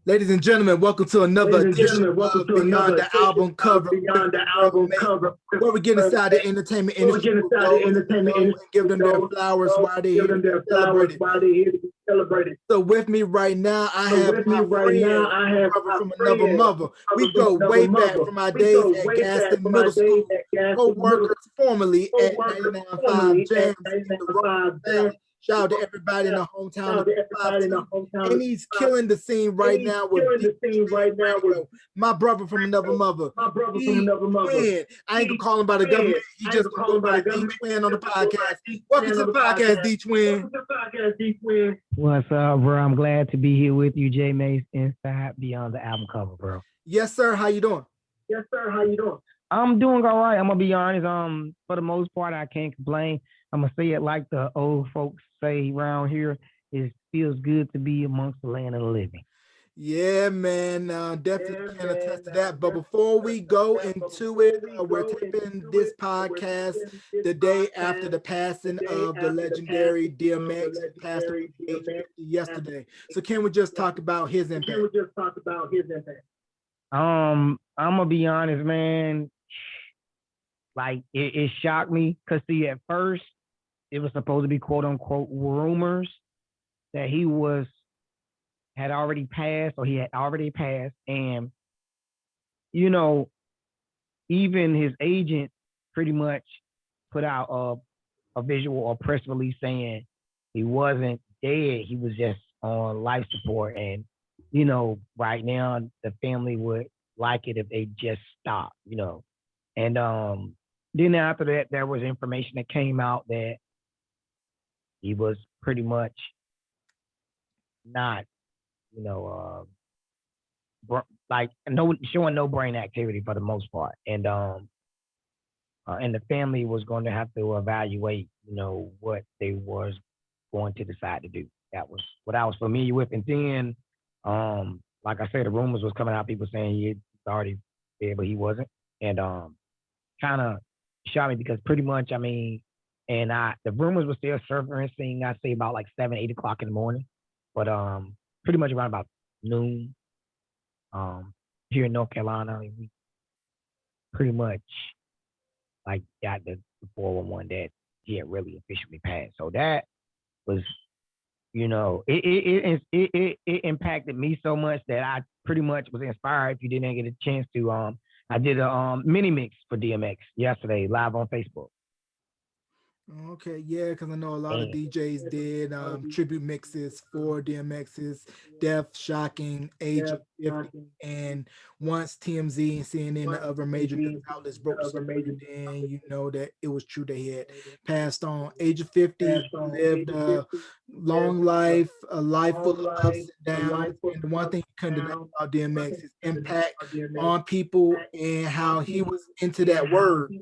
Ladies and gentlemen, welcome to another Ladies and edition gentlemen, welcome of to Beyond another the edition Album of Cover with Beyond the Brother Album Mason, Cover. where we get inside the entertainment Before we industry get with inside the those who entertainment know and give industry, them their those flowers who while they're give here to them be their flowers celebrated. while they're here to be celebrated. So with me right now, I So have with me my right now, friend, I my have brother my from another friend, mother. brother We from go another way back mother. from our We days go at way back Gaston from our Middle days School, at Gaston Middle co-workers formerly School, at co-workers 99.5 formerly at Jams in the Rock 99.5 Jam. Valley. Shout out to everybody in the hometown Shout of out to everybody in the 52. hometown And of he's 52. killing the scene right He's now with killing D the scene Twin right now with Radio. My brother from another mother, my brother from D another mother. Twin. I ain't gonna D call him by the Twin. government. He I ain't just gonna gonna call go him by by the D government. Twin on the Just gonna go by podcast. D Welcome Twin to on the the podcast, podcast. D Twin. Welcome to the podcast, D Twin. What's up, bro? I'm glad to be here with you, J Mace, inside Beyond the Album Cover, bro. Yes, sir. How you doing? Yes, sir. How you doing? I'm doing all right. I'm gonna be honest. For the most part, I can't complain. I'm gonna say it like the old folks say around here. It feels good to be amongst the land of the living. Yeah, man, definitely can attest to that. But before we go into it, we're taping this podcast the day after the passing of the legendary DMX, who passed away at age 50 yesterday. So can we just talk about his impact? Can we just talk about his impact? I'm gonna be honest, man. Like it shocked me because see, at first it was supposed to be quote unquote rumors that he had already passed or he had already passed. And, you know, even his agent pretty much put out a visual or press release saying he wasn't dead. He was just on life support. And, you know, right now the family would like it if they just stopped, you know. And then after that, there was information that came out that he was pretty much not, you know, like showing no brain activity for the most part, and the family was going to have to evaluate, you know, what they was going to decide to do. That was what I was familiar with, and then, like I said, the rumors was coming out, people saying he had already dead, but he wasn't, and kind of shocked me because pretty much, I mean, and the rumors were still surfacing. I'd say about like 7, 8 o'clock in the morning, but pretty much around about noon, here in North Carolina, we pretty much like got the 411 that he had really officially passed. So that was, you know, it impacted me so much that I pretty much was inspired. If you didn't get a chance to, I did a mini mix for DMX yesterday live on Facebook. Okay, yeah, because I know a lot of DJs did tribute mixes for DMX's death, shocking, age of 50. And once TMZ and CNN and other major news outlets broke the story, then you know that it was true that he had passed on. Age of 50, lived a long life, a life full of ups and downs. And the one thing you couldn't deny about DMX, his impact on people and how he was into that word.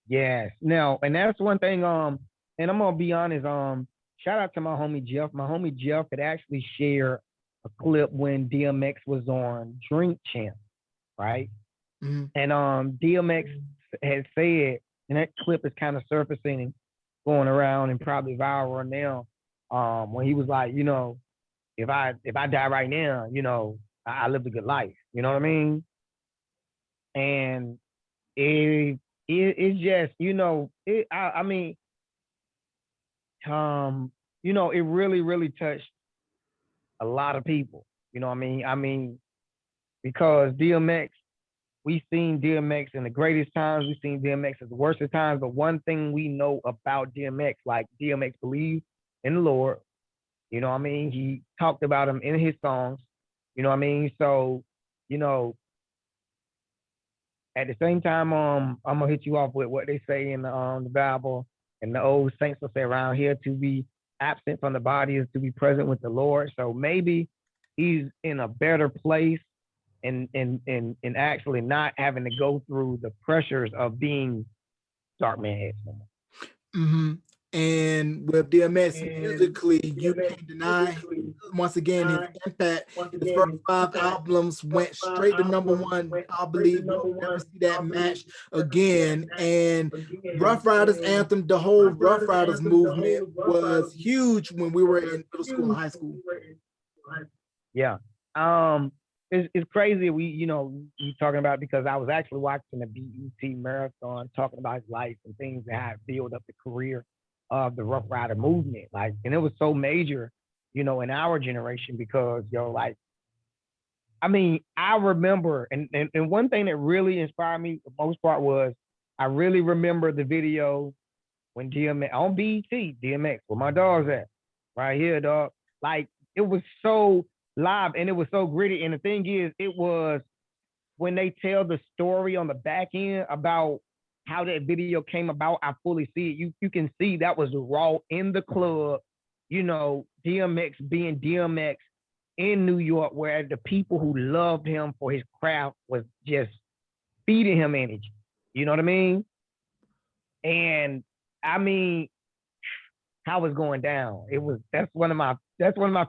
Yes. Now, and that's one thing, and I'm gonna be honest, shout out to my homie Jeff. My homie Jeff had actually shared a clip when DMX was on Drink Champ, right? Mm-hmm. And DMX had said, and that clip is kind of surfacing and going around and probably viral now, when he was like, you know, if I die right now, you know, I lived a good life. You know what I mean? And it's just, you know, I mean, you know, it really, really touched a lot of people. You know what I mean? I mean, because DMX, we've seen DMX in the greatest times, we've seen DMX at the worst of times, but one thing we know about DMX, like DMX believed in the Lord. You know what I mean? He talked about him in his songs. You know what I mean? So, you know, at the same time, I'm gonna hit you off with what they say in the Bible, and the old saints will say around here: to be absent from the body is to be present with the Lord. So maybe he's in a better place, and actually not having to go through the pressures of being Dark Man. Mm-hmm. And with DMX musically, you can't deny once again his impact. His first 5 albums went straight to #1. I believe we'll never see that match again. And Rough Riders Anthem, the whole Rough Riders movement was huge when we were in middle school and high school. Yeah. It's crazy. You talking about because I was actually watching the BET marathon talking about his life and things that had built up the career of the Rough Rider movement. Like, and it was so major, in our generation because like, I mean, I remember, and one thing that really inspired me the most part was I really remember the video when DMX on BET, DMX, where my dog's at, right here, dog. Like it was so live and it was so gritty. And the thing is, it was when they tell the story on the back end about how that video came about, I fully see it. You can see that was raw in the club, DMX being DMX in New York, where the people who loved him for his craft was just feeding him energy. You know what I mean? And I mean, how it's going down. That's one of my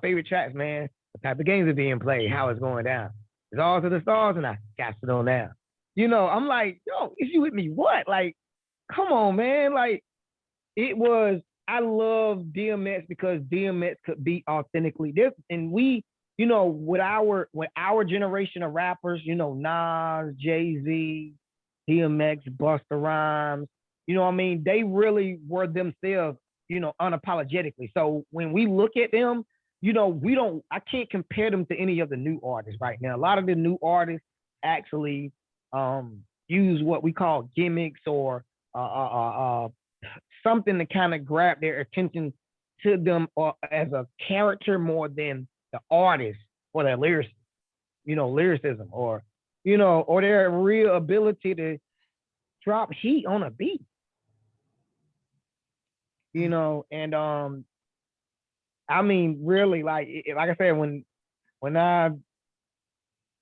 favorite tracks, man. The type of games are being played, how it's going down. It's all to the stars, and I got to know now. I'm like, yo, is you with me? What? Like, come on, man. Like, it was. I love DMX because DMX could be authentically this, and we, with our generation of rappers, Nas, Jay-Z, DMX, Busta Rhymes, what I mean? They really were themselves, unapologetically. So when we look at them, I can't compare them to any of the new artists right now. A lot of the new artists actually use what we call gimmicks or something to kind of grab their attention to them or as a character more than the artist or their lyricism or their real ability to drop heat on a beat. And I mean, really, like I said, when I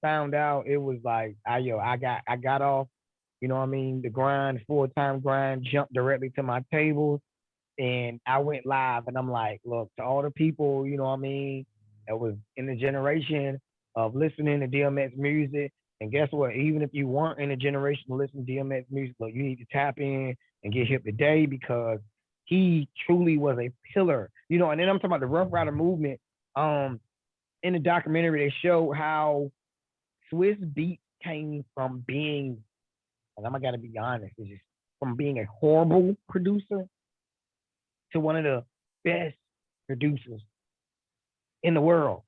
found out, it was like, I got off, what I mean, the grind, full-time grind, jumped directly to my table, and I went live, and I'm like, look, to all the people, what I mean, that was in the generation of listening to DMX music, and guess what? Even if you weren't in the generation to listen to DMX music, look, you need to tap in and get hip today because he truly was a pillar, and then I'm talking about the Rough Rider movement. In the documentary, they show how Swiss Beats came from being, and I gotta be honest, it's just from being a horrible producer to one of the best producers in the world.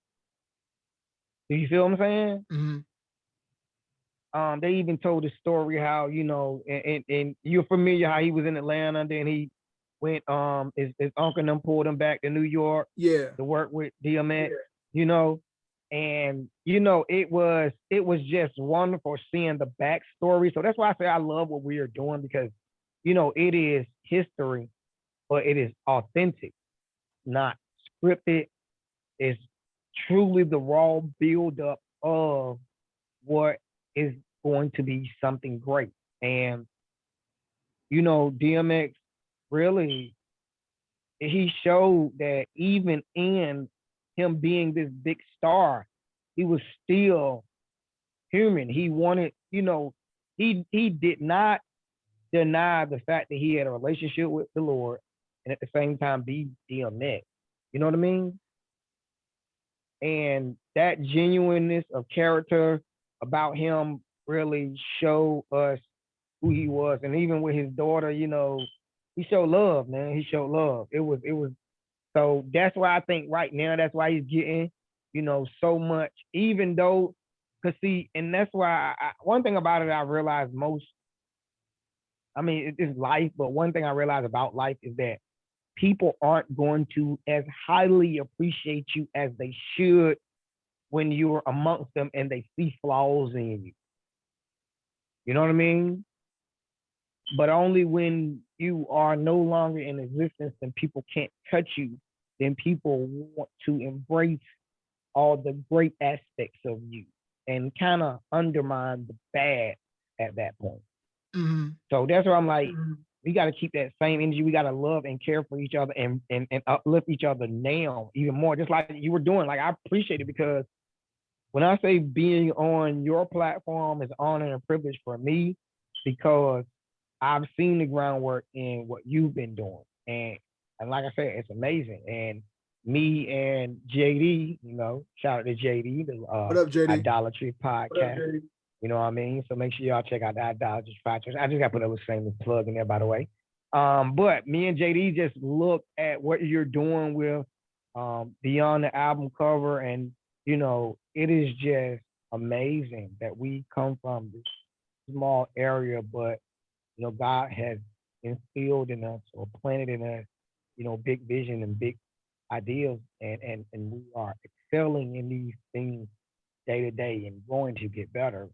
Do you feel what I'm saying? Mm-hmm. They even told the story how, and you're familiar how he was in Atlanta, then he went his uncle and them pulled him back to New York Yeah. to work with DMX, and it was just wonderful seeing the backstory. So that's why I say I love what we are doing because it is history, but it is authentic, not scripted. It's truly the raw buildup of what is going to be something great. And DMX really, he showed that even in him being this big star, he was still human. He wanted, he did not deny the fact that he had a relationship with the Lord and at the same time be DMX. You know what I mean? And that genuineness of character about him really showed us who he was. And even with his daughter, he showed love, man. He showed love. It was so that's why I think right now that's why he's getting, so much, even though, because see, and that's why one thing about it I realized most, I mean, it's life, but one thing I realized about life is that people aren't going to as highly appreciate you as they should when you're amongst them and they see flaws in you. You know what I mean? But only when you are no longer in existence and people can't touch you, then people want to embrace all the great aspects of you and kind of undermine the bad at that point. Mm-hmm. So that's where I'm like, we got to keep that same energy. We got to love and care for each other and uplift each other now even more, just like you were doing. Like, I appreciate it because when I say being on your platform is honor and privilege for me, because I've seen the groundwork in what you've been doing. And like I said, it's amazing. And, me and JD, shout out to JD, the What up, JD? Idolatry podcast. You know what I mean? So make sure y'all check out the Idolatry podcast. I just got to put a shameless plug in there, by the way. But me and JD just look at what you're doing with Beyond the Album cover, and it is just amazing that we come from this small area, but God has instilled in us or planted in us, big vision and big ideas, and we are excelling in these things day to day and going to get better.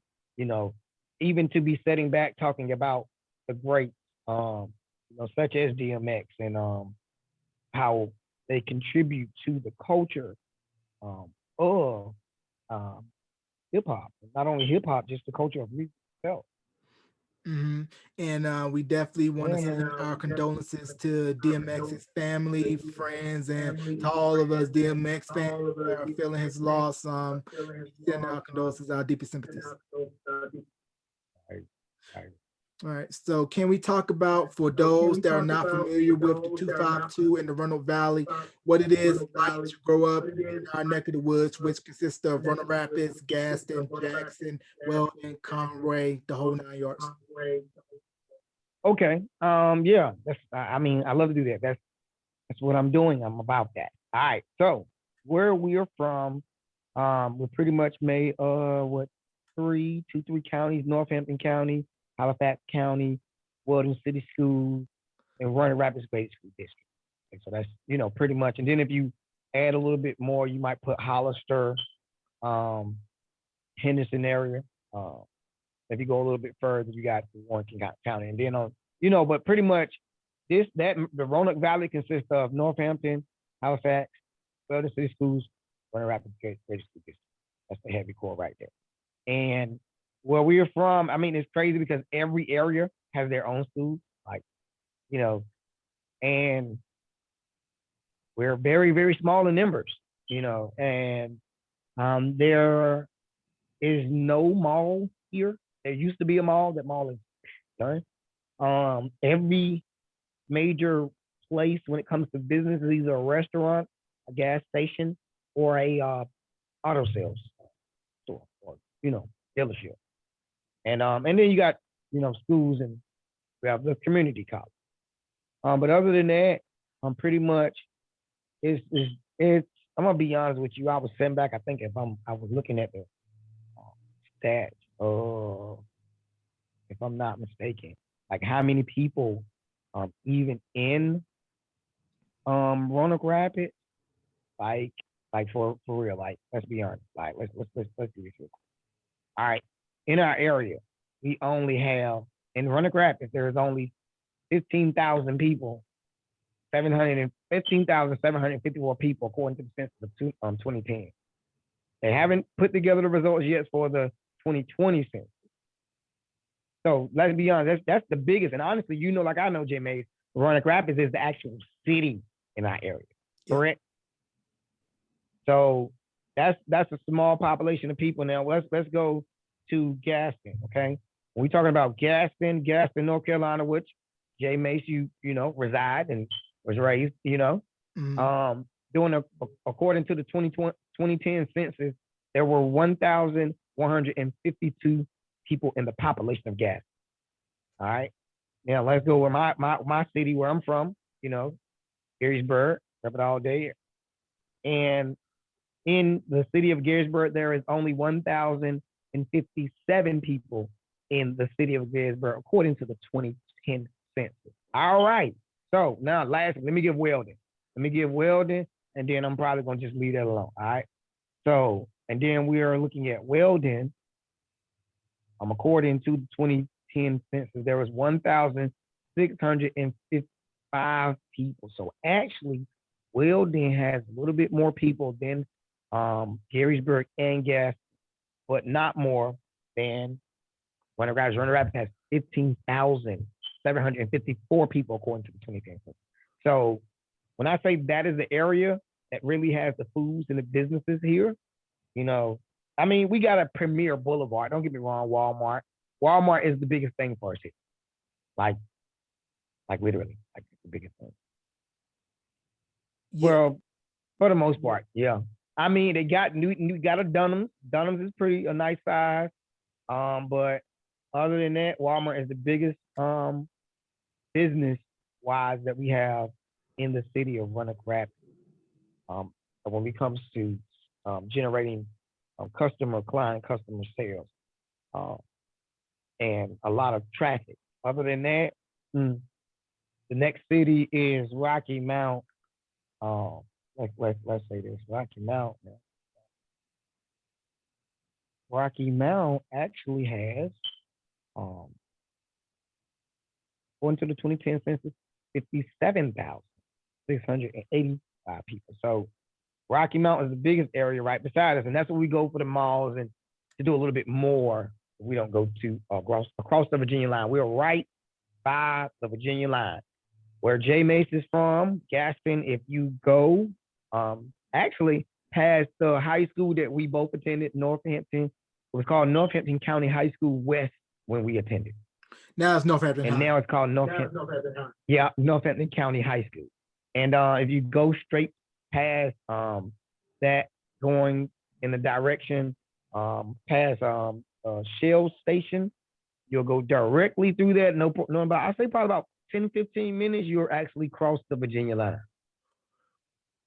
Even to be sitting back talking about the great, such as DMX and how they contribute to the culture of hip hop. Not only hip hop, just the culture of music itself. And we definitely want to send our condolences to DMX's family, friends, and to all of us DMX fans that are feeling his loss. Send our condolences, our deepest sympathies. Right. All right. So can we talk about, for those that are not familiar with the 252 in the Roanoke Valley, what it is like to grow up in our neck of the woods, which consists of Roanoke Rapids, Gaston, Jackson, Weldon, Conway, the whole 9 yards? Okay. Yeah. I love to do that. That's what I'm doing. I'm about that. All right. So where we are from, we're pretty much made of three counties: Northampton County, Halifax County, Weldon City Schools, and Roanoke Rapids Grade School District. And so that's pretty much. And then if you add a little bit more, you might put Hollister, Henderson area. If you go a little bit further, you got Warrenton County, and then but pretty much the Roanoke Valley consists of Northampton, Halifax, Weldon City Schools, Roanoke Rapids Grade School District. That's the heavy core right there. And where we're from, it's crazy because every area has their own schools, and we're very, very small in numbers, and there is no mall here. There used to be a mall. That mall is done. Every major place when it comes to business is either a restaurant, a gas station, or a auto sales store, or dealership. And then you got schools, and we have the community college. But other than that, pretty much it's I'm gonna be honest with you. I was sitting back. I think I was looking at the stats. If I'm not mistaken, like how many people even in Roanoke Rapids, like for real, like let's be honest, like let's do this real quick. All right, in our area, we only have in Roanoke Rapids there is only 15,000 people, 15,754 people according to the census of 2010. They haven't put together the results yet for the 2020 census. So let's be honest, that's the biggest. And honestly, like I know, J. Mays, Roanoke Rapids is the actual city in our area, correct? So that's a small population of people. Now let's go to Gaston, okay? When we're talking about Gaston, North Carolina, which J. Mace, you reside and was raised, according to the 2010 census, there were 1,152 people in the population of Gaston. All right. Now let's go with my city where I'm from, Gettysburg, rep it all day. And in the city of Gettysburg, there is only 1,057 people in the city of Gettysburg, according to the 2010 census. All right. So now lastly, let me give Weldon, and then I'm probably going to just leave that alone. All right. So, and then we are looking at Weldon. According to the 2010 census, there was 1,655 people. So actually, Weldon has a little bit more people than Gettysburg and Gaston, but not more than Roanoke Rapids. Roanoke Rapids has 15,754 people according to the 2010 census. So when I say that is the area that really has the foods and the businesses here, we got a premier boulevard. Don't get me wrong, Walmart. Walmart is the biggest thing for us here. Like literally, like the biggest thing. Yeah. Well, For the most part, yeah. I mean, they got new got a Dunham's. Dunham's is pretty a nice size. But other than that, Walmart is the biggest business wise that we have in the city of Roanoke Rapids. Um, when it comes to generating customer sales, um, and a lot of traffic. Other than that, mm, the next city is Rocky Mount. Um, let's say this Rocky Mount. Rocky Mount actually has, um, according to the 2010 census, 57,685 people. So Rocky Mount is the biggest area right beside us, and that's where we go for the malls and to do a little bit more. We don't go to across the Virginia line. We're right by the Virginia line, where Jay Mace is from, Gaston. If you go, actually past the high school that we both attended, Northampton. It was called Northampton County High School West when we attended. Now it's Northampton And High. now it's called Northampton. Yeah, Northampton County High School. And if you go straight past that, going in the direction past Shell Station, you'll go directly through that. No, about I say probably about 10, 15 minutes. You're actually cross the Virginia line.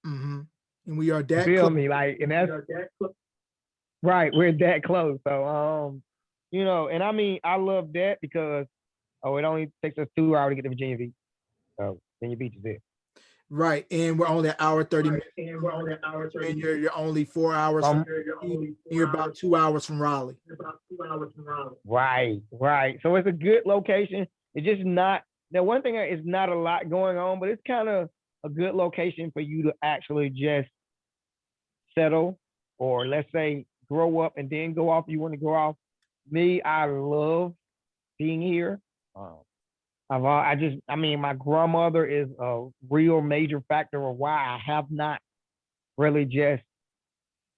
Mm-hmm. And we are that Feel close. me? Like, and that's right. We're that close. So you know, and I mean, I love that because it only takes us 2 hours to get to Virginia Beach. So Virginia Beach is it. Right, and we're only an hour 30 minutes. And you're only 4 hours. You're about 2 hours from Raleigh. Right, right. So it's a good location. It's just not. The one thing is not a lot going on, but it's kind of a good location for you to actually just settle, or let's say grow up and then go off. You want to go off. Me, I love being here. I mean, my grandmother is a real major factor of why I have not really just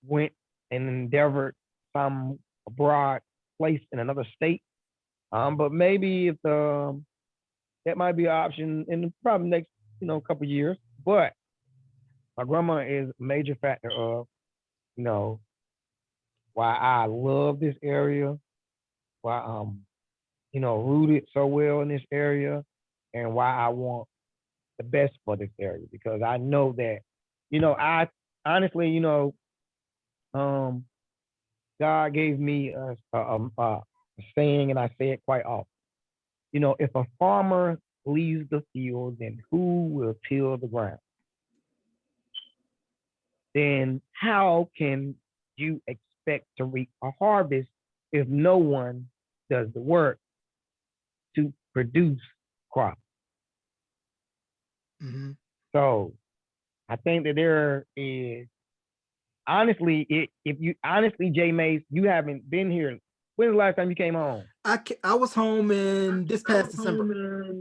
went and endeavored some abroad place in another state. But maybe if that might be an option in the probably next, couple of years. But my grandma is a major factor of, why I love this area, why rooted so well in this area, and why I want the best for this area, because I know that, I honestly, God gave me a saying, and I say it quite often. If a farmer leaves the field, then who will till the ground? Then how can you expect to reap a harvest if no one does the work to produce crops? Mm-hmm. So I think that there is, honestly, Jay Mace, you haven't been here. When's the last time you came home? I was home in this past December.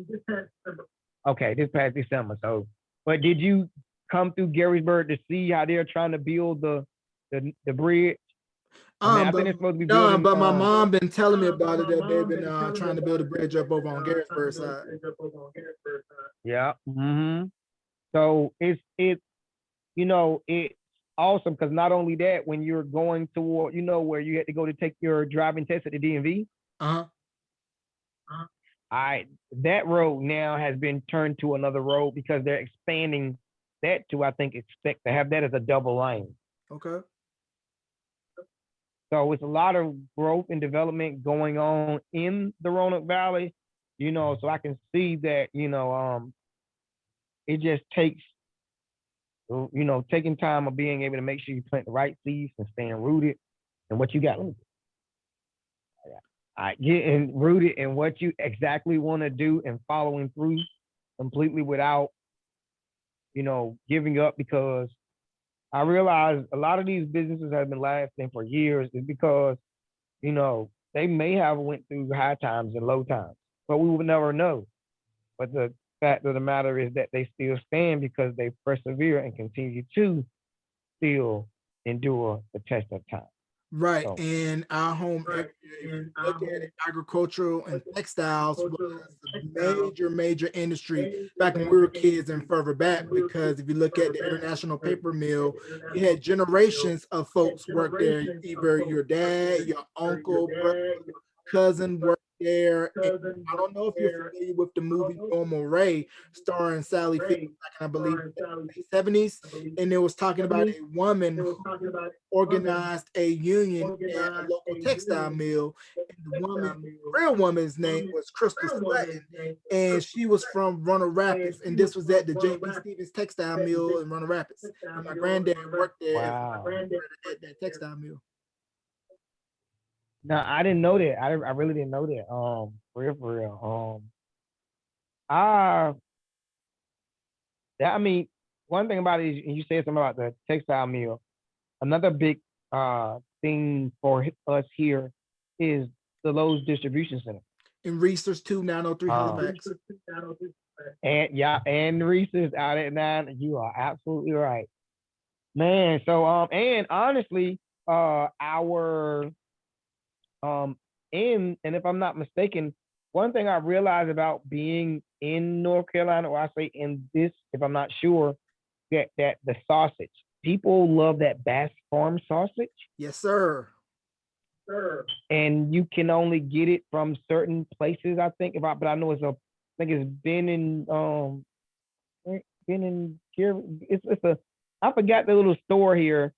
Okay, this past December. So, but did you come through Garysburg to see how they're trying to build the bridge? I think it's supposed to be building, but my mom been telling me about it, that they've been trying to build a bridge up over on Garysburg side. Yeah. Mm-hmm. So it's it's awesome, because not only that, when you're going toward, where you had to go to take your driving test at the DMV. That road now has been turned to another road because they're expanding that to, I think, expect to have that as a double lane. Okay. So it's a lot of growth and development going on in the Roanoke Valley, so I can see that, it just takes, taking time of being able to make sure you plant the right seeds and staying rooted in what you got. Getting rooted in what you exactly want to do and following through completely without, giving up, because I realize a lot of these businesses have been lasting for years is because, they may have went through high times and low times, but we would never know. But the fact of the matter is that they still stand because they persevere and continue to still endure the test of time. Right. So And our home area, if you look at it, agricultural and textiles was a major industry back when we were kids and further back, because if you look at the International Paper Mill, you had generations of folks work there, either your dad, your uncle, brother, cousin worked there. And I don't know if you're familiar with the movie Normal Ray, starring Sally Field back in, I believe, the late 70s. And it was talking about a woman who organized a union at a local textile mill. And the woman, real woman's name was Crystal Sutton, and she was from Runner Rapids. And this was at the J.B. Stevens Textile Mill in Runner Rapids. And my granddad worked there as wow. at that textile mill. No, I didn't know that. I really didn't know that. For real. I that I mean, one thing about it is, and you said something about the textile mill. Another big thing for us here is the Lowe's distribution center. In Research 2903 Halifax. And yeah, and Reese's out at 9. You are absolutely right, man. So and honestly, our and if I'm not mistaken, one thing I realized about being in North Carolina, or I say in this, if I'm not sure, that the sausage, people love that Bass Farm sausage. Yes, sir. And you can only get it from certain places, I think. But I know I think it's been in here. It's a, I forgot the little store here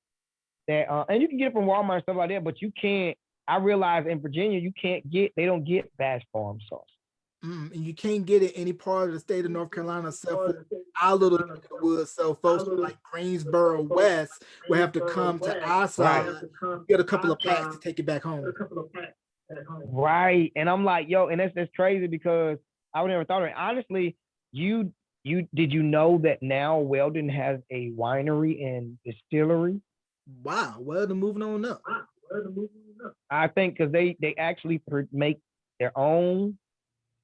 that and you can get it from Walmart and stuff like that, but you can't. I realize in Virginia they don't get Bass Farm sauce. And you can't get it any part of the state of North Carolina except for our little neck of the woods. So folks like Greensboro West will have to come to our side, get a couple of packs to take it back home. Right. And I'm like, yo, and that's crazy because I would never thought of it. Honestly, did you know that now Weldon has a winery and distillery? Wow, Weldon moving on up. I think because they actually make their own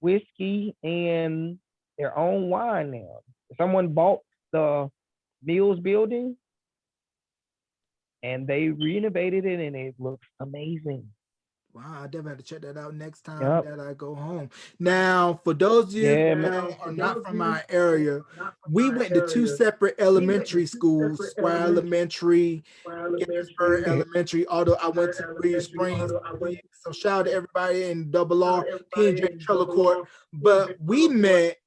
whiskey and their own wine now. Someone bought the Mills building and they renovated it and it looks amazing. Wow, I definitely have to check that out next time that I go home. Now, for those of you that are not from our area, we went to 2 separate elementary schools, Square Elementary, Gettysburg Elementary, although I went to William Springs. So shout out to everybody in Double R, P&J Trello Court. But we met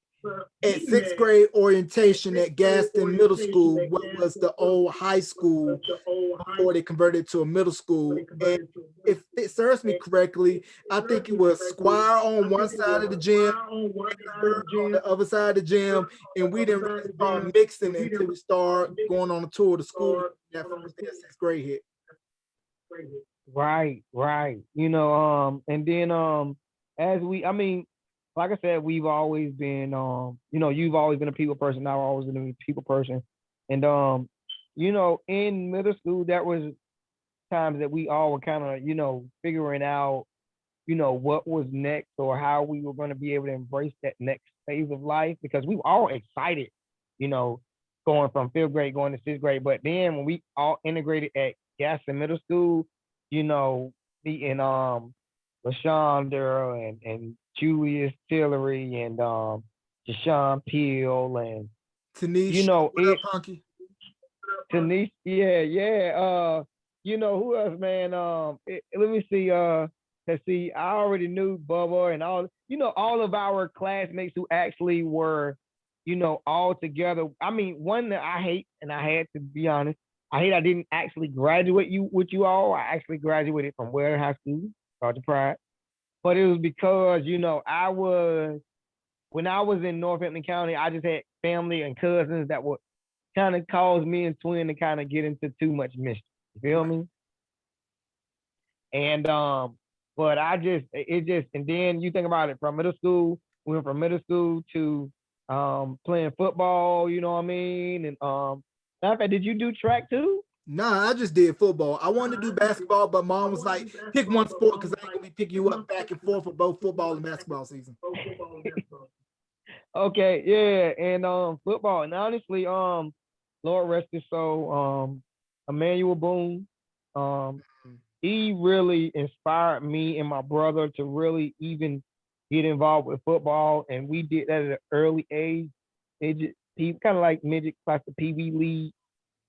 at 6th grade orientation at Gaston Middle School, what was the old high school before they converted to a middle school. And if it serves me correctly, I think it was Squire on one side of the gym, on the other side of the gym, and we didn't really start mixing until we started going on a tour of the school that first day of 6th grade hit. Right. You know, and then like I said, we've always been, you've always been a people person. I've always been a people person. And, in middle school, there was times that we all were kind of, figuring out, what was next or how we were going to be able to embrace that next phase of life, because we were all excited, going from 5th grade, going to 6th grade. But then when we all integrated at Gaston Middle School, meeting LaShonda and Julius Tillery and Deshaun Peel and Tanisha, Tanisha, yeah. Who else, man? Let me see. Let's see. I already knew Bubba and all of our classmates who actually were, all together. I mean, one that I hate, and I had to be honest, I didn't actually graduate with you all. I actually graduated from Weldon High School, Sergeant Pride. But it was because, when I was in Northampton County, I just had family and cousins that would kind of cause me and Twin to kind of get into too much mischief. You feel me? And, but and then you think about it, from middle school, we went from middle school to playing football, you know what I mean? And, matter of fact, did you do track too? Nah, I just did football. I wanted to do basketball, but mom was like, pick one sport because I ain't gonna be picking you up back and forth for both football and basketball season. Okay, yeah, and football. And honestly, Lord rest his soul, Emmanuel Boone, he really inspired me and my brother to really even get involved with football, and we did that at an early age. It just he kind of like midget class the PV league,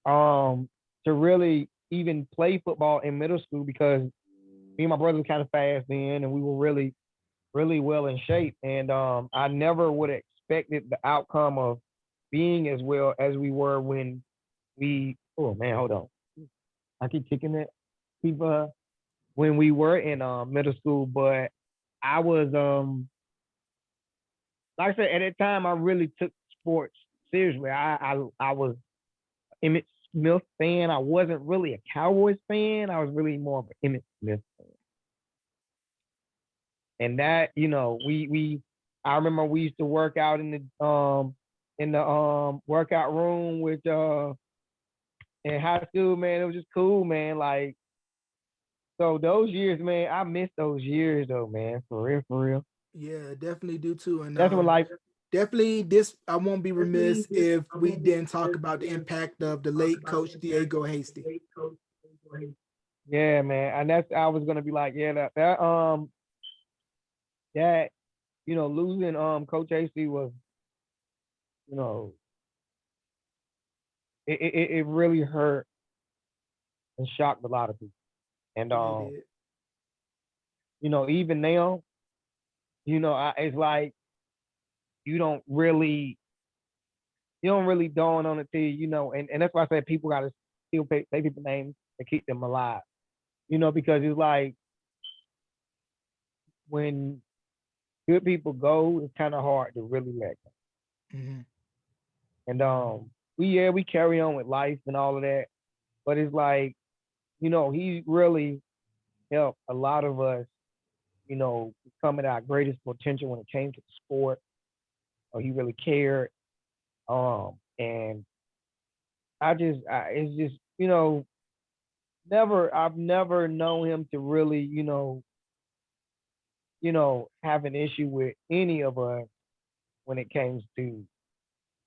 to really even play football in middle school because me and my brother were kind of fast then, and we were really well in shape. And I never would have expected the outcome of being as well as we were when we. Oh man, hold on. I keep kicking it. People when we were in middle school, but I was like I said at that time I really took sports seriously. I was Emmett Smith fan. I wasn't really a Cowboys fan. I was really more of an Emmett Smith fan. And that, we I remember we used to work out in the workout room with in high school, man. It was just cool, man. Like so those years, man, I miss those years though, man. For real, for real. Yeah, definitely do too. And That's when life. definitely this I won't be remiss if we didn't talk about the impact of the late coach Diego Hasty. Yeah, man. And that's I was gonna be like, yeah, that losing Coach AC was, you know, it really hurt and shocked a lot of people. And Really did. even now, it's like you don't really dawn on it till and that's why I said people gotta still say people's names to keep them alive. Because it's like when good people go, it's kind of hard to really let go. Mhm. And we carry on with life and all of that, but it's like he really helped a lot of us, become at our greatest potential when it came to the sport. He really cared, and it's just I've never known him to really have an issue with any of us when it comes to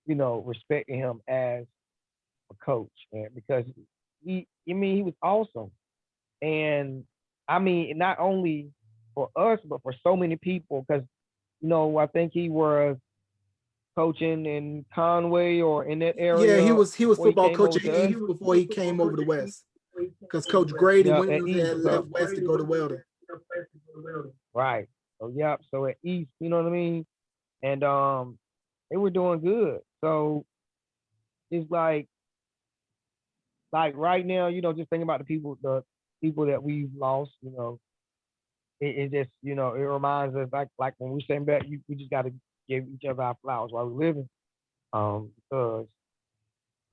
respecting him as a coach, and because he was awesome. And I mean, not only for us, but for so many people, because I think he was coaching in Conway or in that Yeah, he area was before he football came coach over at to us. East before he came over to West. Because Coach Grady Yeah, went at East. had left West to go to Weldon. Right. So yeah. So at East, you know what I mean? And they were doing good. So it's like right now, just thinking about the people that we've lost, it just, it reminds us like when we send back, we just gotta give each other our flowers while we're living. Because,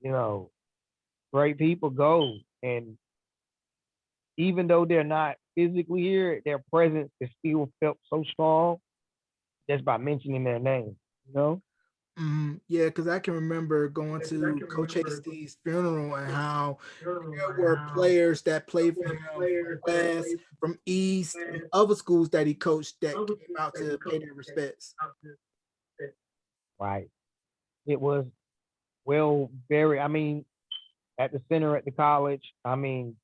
you know, great people go, and even though they're not physically here, their presence is still felt so strong just by mentioning their name, you know? Yeah, because I can remember going to Coach Hasty's funeral and how there were players that played for him from West, from East, from other schools that he coached that came out to pay their respects. Right. It was very, I mean, at the center at the college, I mean,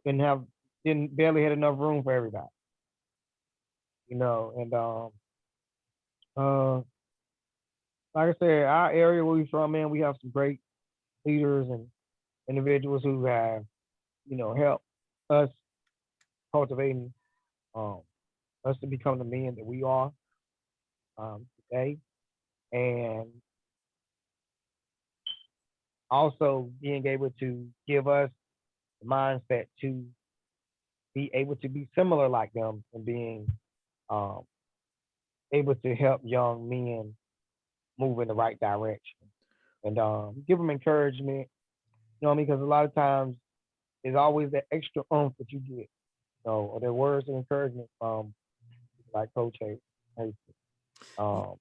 didn't barely had enough room for everybody, and uh like I said, our area where we're from, man, we have some great leaders and individuals who have, helped us cultivating um us to become the men that we are today. And also being able to give us the mindset to be able to be similar like them and being um, able to help young men move in the right direction and give them encouragement. You know what I mean? Because a lot of times there's always that extra oomph that you get, or the words of encouragement from like Coach Hayes, um,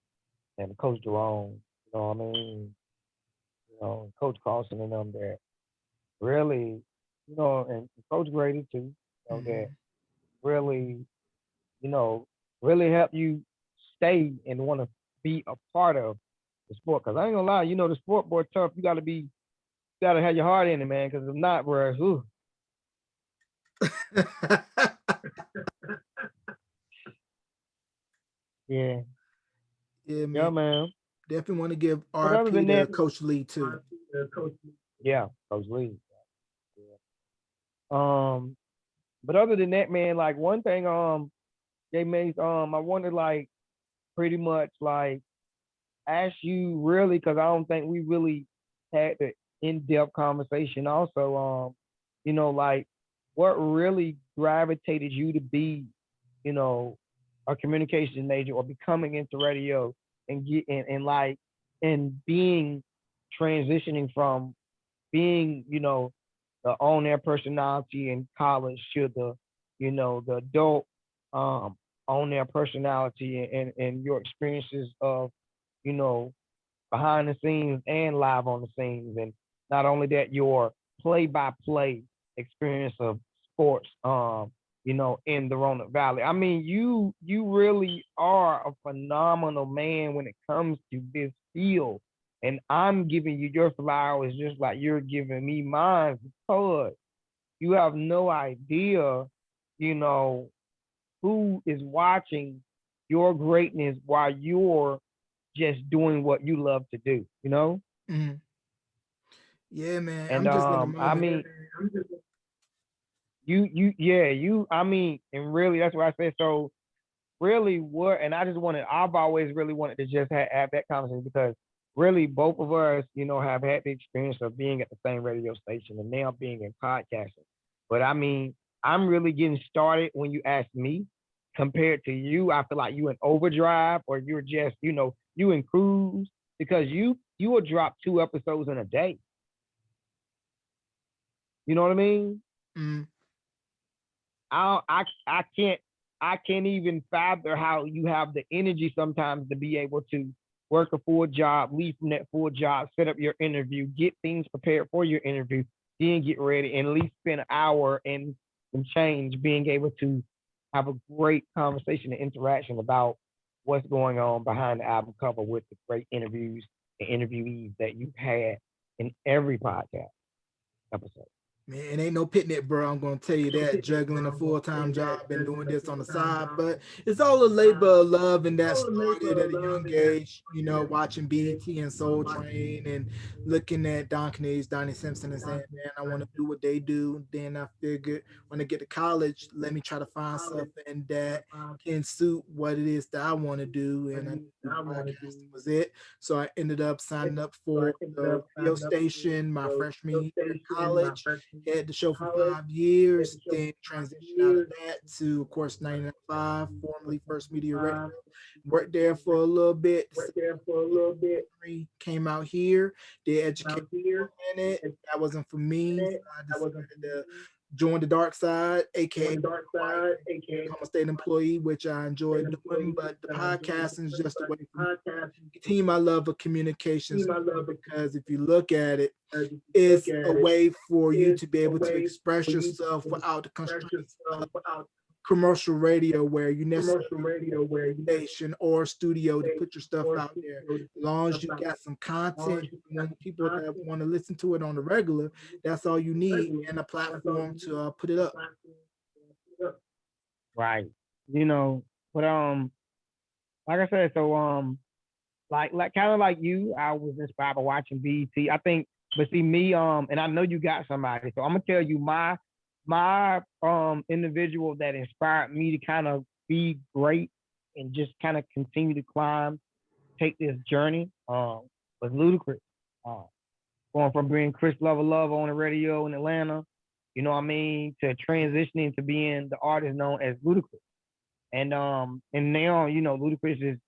and Coach Jerome. You know what I mean? Coach Carlson and them that really, and Coach Grady too. That Mhm. really, you know, really help you stay and want to be a part of the sport. Cause I ain't gonna lie, the sport boy tough. You gotta have your heart in it, man. Cause if not, bro, ooh, Yeah, Yeah, yeah, man. man. Definitely want to give But other RP than to that, Coach Lee too. yeah, Coach Lee. Um, but other than that, man, like one thing, Jay Mace, I wanted like pretty much like ask you really because I don't think we really had the in-depth conversation. Also, like what really gravitated you to be, you know, a communication major or becoming into radio and get and like and being transitioning from being, the on-air personality in college to the adult on-air personality and your experiences of, you know, behind the scenes and live on the scenes. And not only that, your play-by-play experience of sports, in the Roanoke Valley. I mean, you really are a phenomenal man when it comes to this field. And I'm giving you your flowers just like you're giving me mine because you have no idea, you know, who is watching your greatness while you're just doing what you love to do, you know? Mhm. Yeah, man. And I'm just in the I moment. mean, I mean, and really that's what I said. So really what and I just wanted I've always really wanted to just have that conversation because really both of us, have had the experience of being at the same radio station and now being in podcasting. But I mean, I'm really getting started when you ask me compared to you. I feel like you in overdrive or you're just, you in cruise because you will drop 2 episodes in a day. You know what I mean? Mm, I can't even fathom how you have the energy sometimes to be able to work a full job, leave from that full job, set up your interview, get things prepared for your interview, then get ready, and at least spend an hour and some change being able to have a great conversation and interaction about what's going on behind the album cover with the great interviews and interviewees that you've had in every podcast episode. man, it ain't no picnic, bro. I'm gonna tell you that. Juggling a full-time job and doing this on the side, but it's all a labor of love, and that started at a young age. Watching BET and Soul Train and looking at Don Kniggs, Donnie Simpson, and saying, "Man, I want to do what they do." Then I figured when I get to college, let me try to find something that can suit what it is that I want to do, and I knew podcasting was it. So I ended up signing up for the radio station my freshman year in college, had the show for 5 years, then transitioned out of that to, of course, 99.5, formerly First Media Radio. Worked there for a little bit. Came out here, did education for a minute. That wasn't for me. So I decided to join the dark side, aka become a state employee, which I enjoy doing. But the podcasting is just a way for me to continue my love of communications because if you look at it, is a way for you to be able to express yourself without the constraints of commercial radio where you necessarily need a station or studio to put your stuff out there. As long as you got some content, you want people that want to listen to it on the regular, that's all you need and a platform to put it up. Right. You know, but like I said, so like kind of like you, I was inspired by watching BET. I think, but see me, and I know you got somebody, so I'm gonna tell you my individual that inspired me to kind of be great and just kind of continue to climb, take this journey, was Ludacris. Um, Going from being Chris Love on the radio in Atlanta, you know what I mean, to transitioning to being the artist known as Ludacris. And now, Ludacris is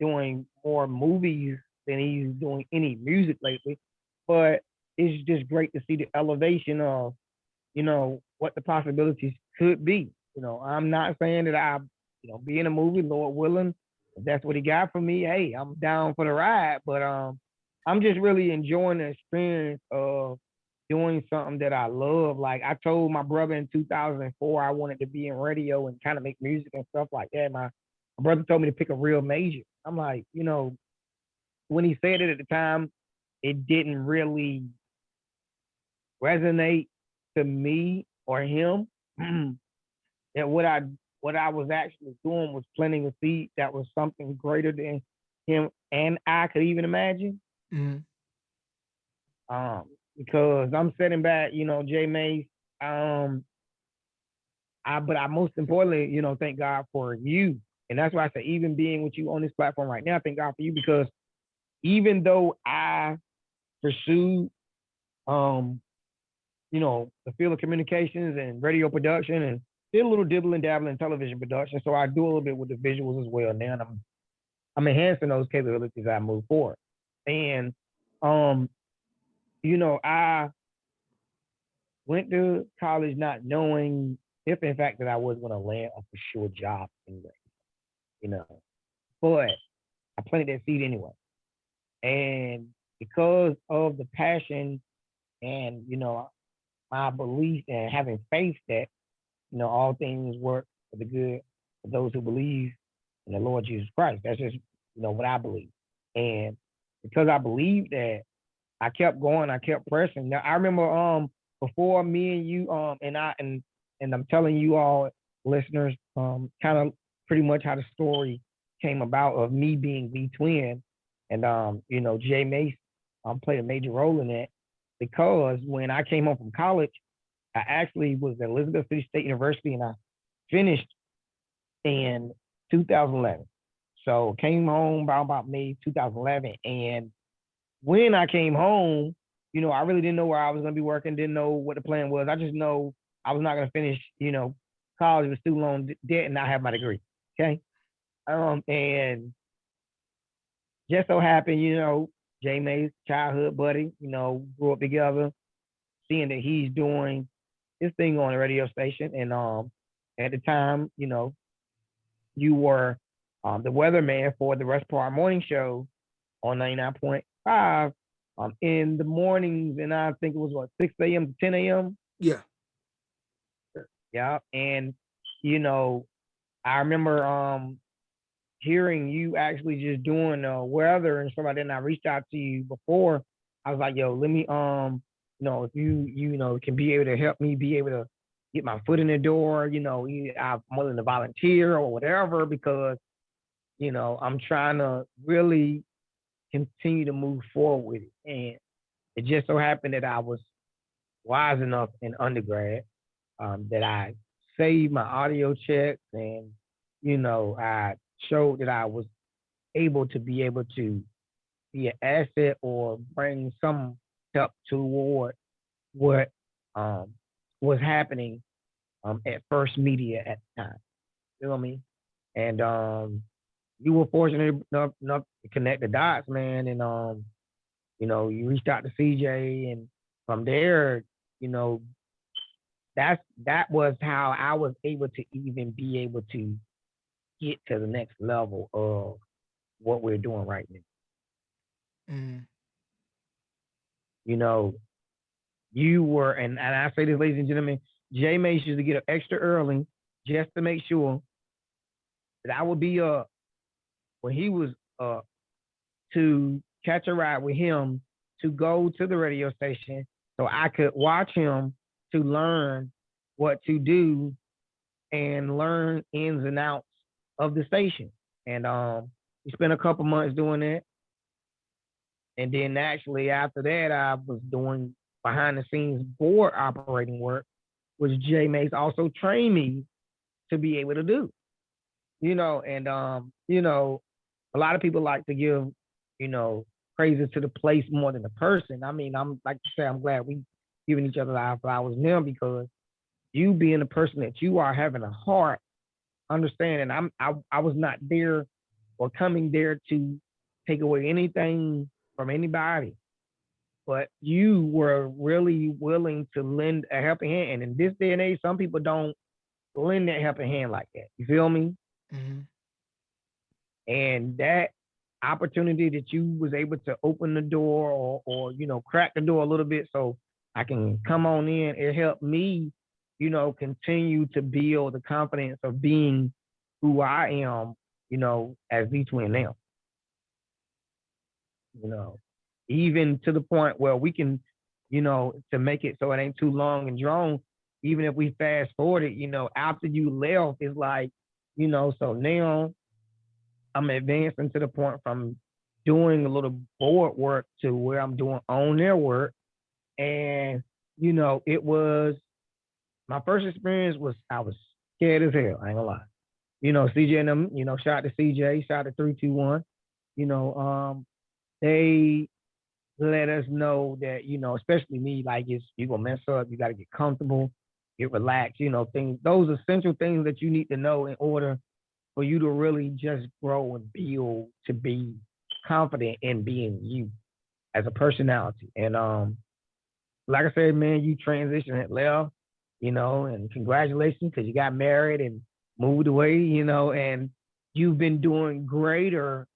doing more movies than he's doing any music lately. But it's just great to see the elevation of, what the possibilities could be. I'm not saying that be in a movie, Lord willing, if that's what he got for me, hey, I'm down for the ride. But I'm just really enjoying the experience of doing something that I love. Like I told my brother in 2004, I wanted to be in radio and kind of make music and stuff like that. My brother told me to pick a real major. I'm like, when he said it at the time, it didn't really resonate to me or him. that what I was actually doing was planting a seed that was something greater than him and I could even imagine. Mhm. Because I'm sitting back, you know, Jay Mace, um, but I most importantly, you know, thank God for you. And that's why I say, even being with you on this platform right now, thank God for you, because even though I pursued, um, you know, the field of communications and radio production and did a little dibble and dabble in television production. So I do a little bit with the visuals as well now. And I'm enhancing those capabilities as I move forward. And um, you know, I went to college not knowing if in fact that I was gonna land a for sure job anyway, you know. But I planted that seed anyway. And because of the passion and, you know, my belief and having faith that, you know, all things work for the good for those who believe in the Lord Jesus Christ. That's just, you know, what I believe. And because I believe that, I kept going, I kept pressing. Now I remember before me and you and I'm telling you all listeners kind of pretty much how the story came about of me being the twin, and you know, Jay Mace played a major role in that, because when I came home from college, I actually was at Elizabeth City State University, and I finished in 2011. So came home about May 2011, and when I came home, you know, I really didn't know where I was going to be working, didn't know what the plan was. I just know I was not going to finish, you know, college with student loan debt and not have my degree. Okay. And just so happened, you know, Jay May's childhood buddy, you know, grew up together, seeing that he's doing his thing on the radio station. And at the time, you know, you were the weatherman for the Rest Part Morning Show on 99.5 in the mornings, and I think it was what 6 a.m. to 10 a.m. Yeah. Yeah, and you know, I remember hearing you actually just doing weather and stuff like that. And I reached out to you before. I was like, yo, let me you know, if you know can be able to help me be able to get my foot in the door, you know, I'm willing to volunteer or whatever, because you know I'm trying to really continue to move forward with it. And it just so happened that I was wise enough in undergrad that I saved my audio checks, and you know I showed that I was able to be an asset or bring some help toward what was happening at First Media at the time. You know what I mean? And you were fortunate enough to connect the dots, man. And you know, you reached out to CJ, and from there, you know, that was how I was able to even be able to get to the next level of what we're doing right now. Mhm. You know, you were, and I say this, ladies and gentlemen, Jay Mace used to get up extra early just to make sure that I would be when he was to catch a ride with him to go to the radio station so I could watch him to learn what to do and learn ins and outs of the station. And we spent a couple months doing that. And then actually after that, I was doing behind the scenes board operating work, which Jay Mace also trained me to be able to do. You know, and you know, a lot of people like to give, you know, praises to the place more than the person. I mean, I'm like to say, I'm glad we giving each other our flowers now, because you being the person that you are, having a heart, understanding I was not there or coming there to take away anything from anybody, but you were really willing to lend a helping hand. And in this day and age, some people don't lend that helping hand like that. You feel me? Mhm. And that opportunity that you was able to open the door, or you know, crack the door a little bit so I can come on in, it helped me, you know, continue to build the confidence of being who I am, you know, as the twin now. You know, even to the point where we can, you know, to make it so it ain't too long and drawn, even if we fast forwarded, after you left, it's like, so now I'm advancing to the point from doing a little board work to where I'm doing on their work. And, it was my first experience was I was scared as hell. I ain't gonna lie. CJ and them, shout out to CJ, shout out to 321. They let us know that, especially me, like you gonna mess up, you gotta get comfortable, get relaxed, things, those essential things that you need to know in order for you to really just grow and build to be confident in being you as a personality. And like I said, man, you transitioned it left, and congratulations because you got married and moved away, and you've been doing greater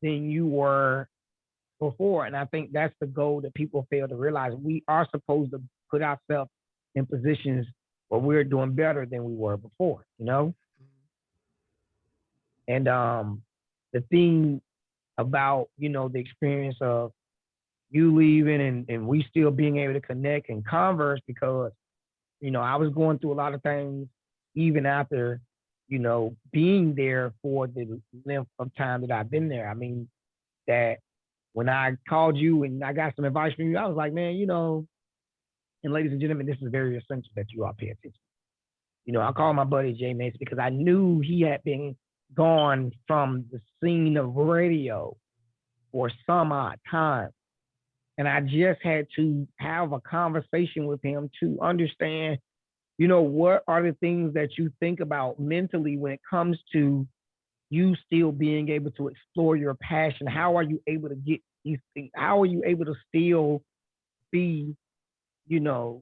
than you were before. And I think that's the goal that people fail to realize. We are supposed to put ourselves in positions where we're doing better than we were before, And the thing about, the experience of you leaving and we still being able to connect and converse because, I was going through a lot of things even after, being there for the length of time that I've been there. I mean, that when I called you and I got some advice from you, I was like, man, and ladies and gentlemen, this is very essential that you all pay attention. I called my buddy Jay Mason because I knew he had been gone from the scene of radio for some odd time. And I just had to have a conversation with him to understand, what are the things that you think about mentally when it comes to you still being able to explore your passion? How are you able to get these things? How are you able to still be, the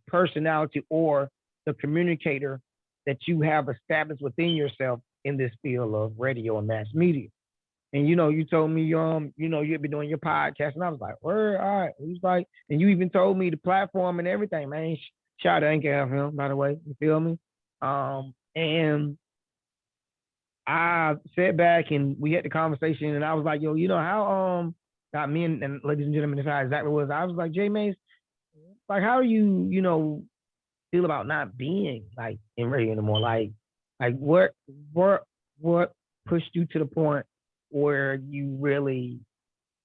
personality or the communicator that you have established within yourself in this field of radio and mass media? And you told me, you'd be doing your podcast, and I was like, word, all right. He's like, and you even told me the platform and everything, man. Shout out to Anchor FM, by the way. You feel me? And I sat back and we had the conversation, and I was like, yo, how got me and ladies and gentlemen, that's exactly what it was. I was like, Jay Mace, like, how do you, feel about not being like in radio anymore? Like what pushed you to the point where you really,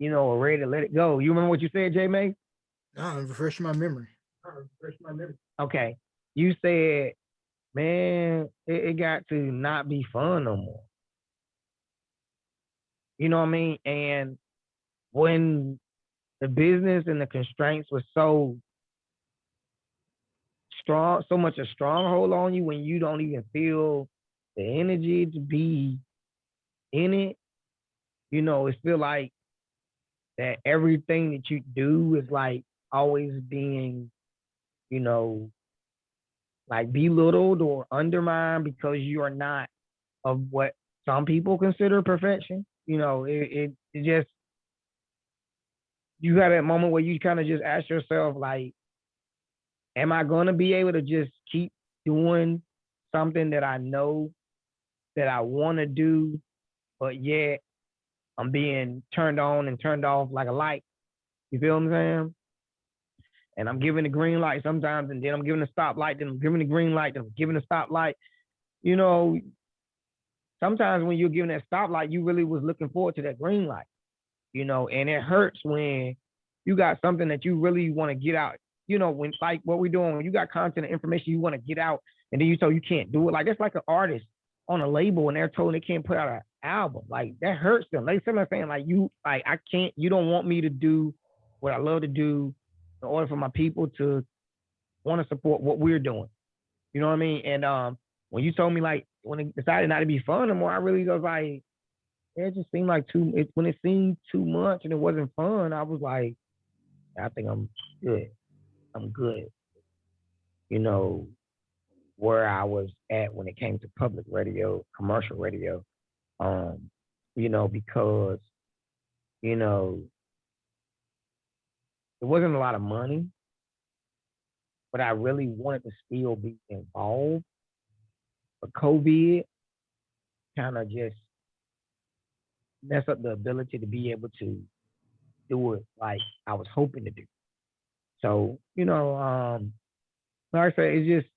are ready to let it go? You remember what you said, Jay May? No, refresh my memory. Okay. You said, man, it got to not be fun no more. You know what I mean? And when the business and the constraints were so strong, so much a stronghold on you, when you don't even feel the energy to be in it, it feel like that everything that you do is like always being, like belittled or undermined because you are not of what some people consider perfection. It just, you have that moment where you kind of just ask yourself, like, am I going to be able to just keep doing something that I know that I want to do, but yet I'm being turned on and turned off like a light? You feel what I'm saying? And I'm giving the green light sometimes, and then I'm giving the stoplight, then I'm giving the green light, then I'm giving the stoplight. Sometimes when you're giving that stoplight, you really was looking forward to that green light, and it hurts when you got something that you really want to get out. When like what we're doing, when you got content and information you want to get out, and then you told you can't do it. Like, it's like an artist on a label and they're told they can't put out an album. Like, that hurts them. Like, somebody saying, like, I can't, you don't want me to do what I love to do in order for my people to want to support what we're doing. You know what I mean? And when you told me, like, when it decided not to be fun anymore, I really was like, it just seemed like when it seemed too much and it wasn't fun, I was like, I think I'm good. I'm good. Where I was at when it came to public radio, commercial radio, because, it wasn't a lot of money, but I really wanted to still be involved. But COVID kind of just messed up the ability to be able to do it like I was hoping to do. So, like I say, it's just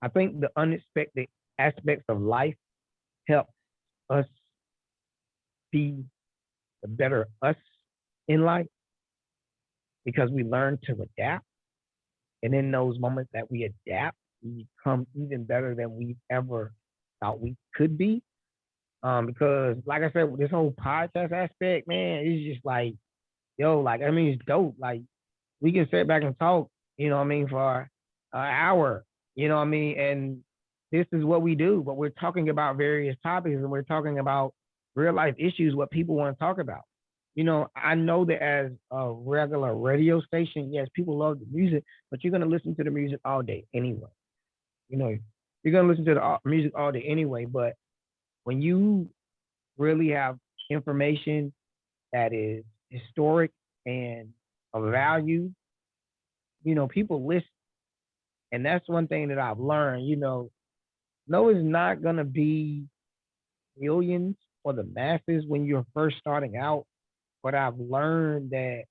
I think the unexpected aspects of life help us be the better us in life because we learn to adapt. And in those moments that we adapt, we become even better than we ever thought we could be. Because like I said, with this whole podcast aspect, man, it's just like, yo, like I mean, it's dope. Like we can sit back and talk, you know what I mean, for an hour, you know what I mean, and this is what we do. But we're talking about various topics, and we're talking about real life issues, what people want to talk about. You know, I know that as a regular radio station, yes, people love the music, but you're gonna listen to the music all day anyway. You know, you're gonna listen to the music all day anyway. But when you really have information that is historic and of value, you know, people listen. And that's one thing that I've learned, you know, no, it's not going to be millions or the masses when you're first starting out. But I've learned that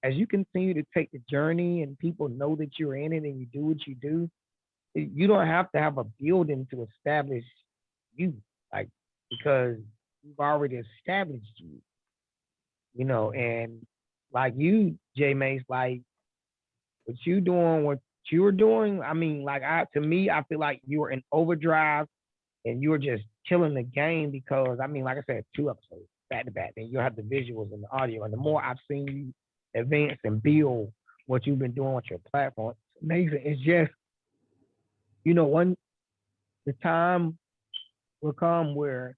as you continue to take the journey and people know that you're in it and you do what you do, you don't have to have a building to establish you, like, because you've already established you know, and like you, J Mace, like what you doing, what you were doing, I mean, like to me, I feel like you were in overdrive and you were just killing the game because I mean, like I said, 2 episodes back to back, and you'll have the visuals and the audio. And the more I've seen you advance and build what you've been doing with your platform, it's amazing. It's just, you know, the time will come where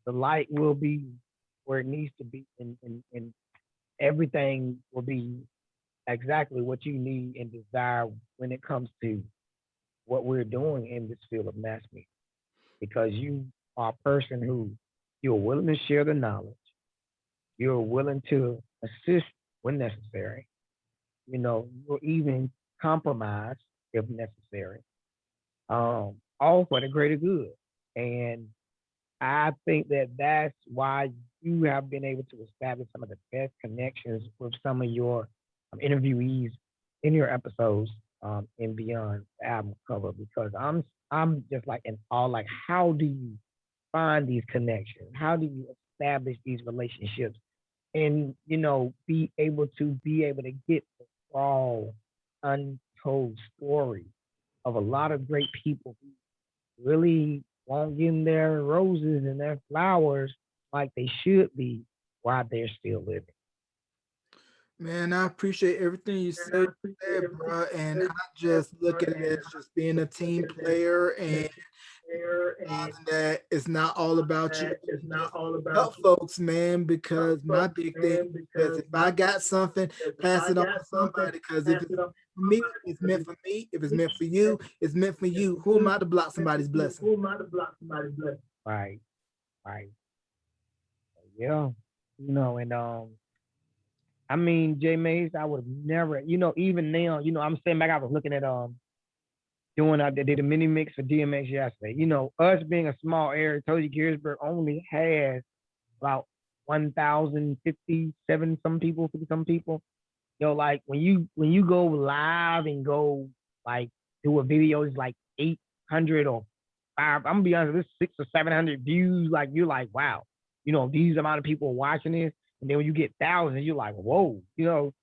the light will be where it needs to be, and everything will be exactly what you need and desire when it comes to what we're doing in this field of mass media. Because you are a person who you're willing to share the knowledge, you're willing to assist when necessary, you know, you'll even compromise if necessary, all for the greater good. And I think that that's why you have been able to establish some of the best connections with some of your interviewees in your episodes and beyond the album cover because I'm just like in awe. Like, how do you find these connections? How do you establish these relationships? And you know, be able to get the raw, untold story of a lot of great people who really won't give them their roses and their flowers like they should be while they're still living. Man, I appreciate everything you said there, bro. And I just look at it as just being a team player and realizing that it's not all about you. Just help folks, man, because my big thing is if I got something, pass it on to somebody. Because if it's for me, it's meant for me. If it's meant for you, it's meant for you. Who am I to block somebody's blessing? Right, right. Yeah. You know, and I mean, J Mays, I would never, you know, even now, you know, I'm saying back, I was looking at doing they did a mini mix for DMX yesterday. You know, us being a small area, Tozy Gearsburg only has about 1,057 some people, 50 some people. You know, like when you go live and go like do a video, it's like 800 or five. I'm gonna be honest, this 600 or 700 views. Like you're like, wow, you know, these amount of people watching this, and then when you get thousands, you're like, whoa, you know.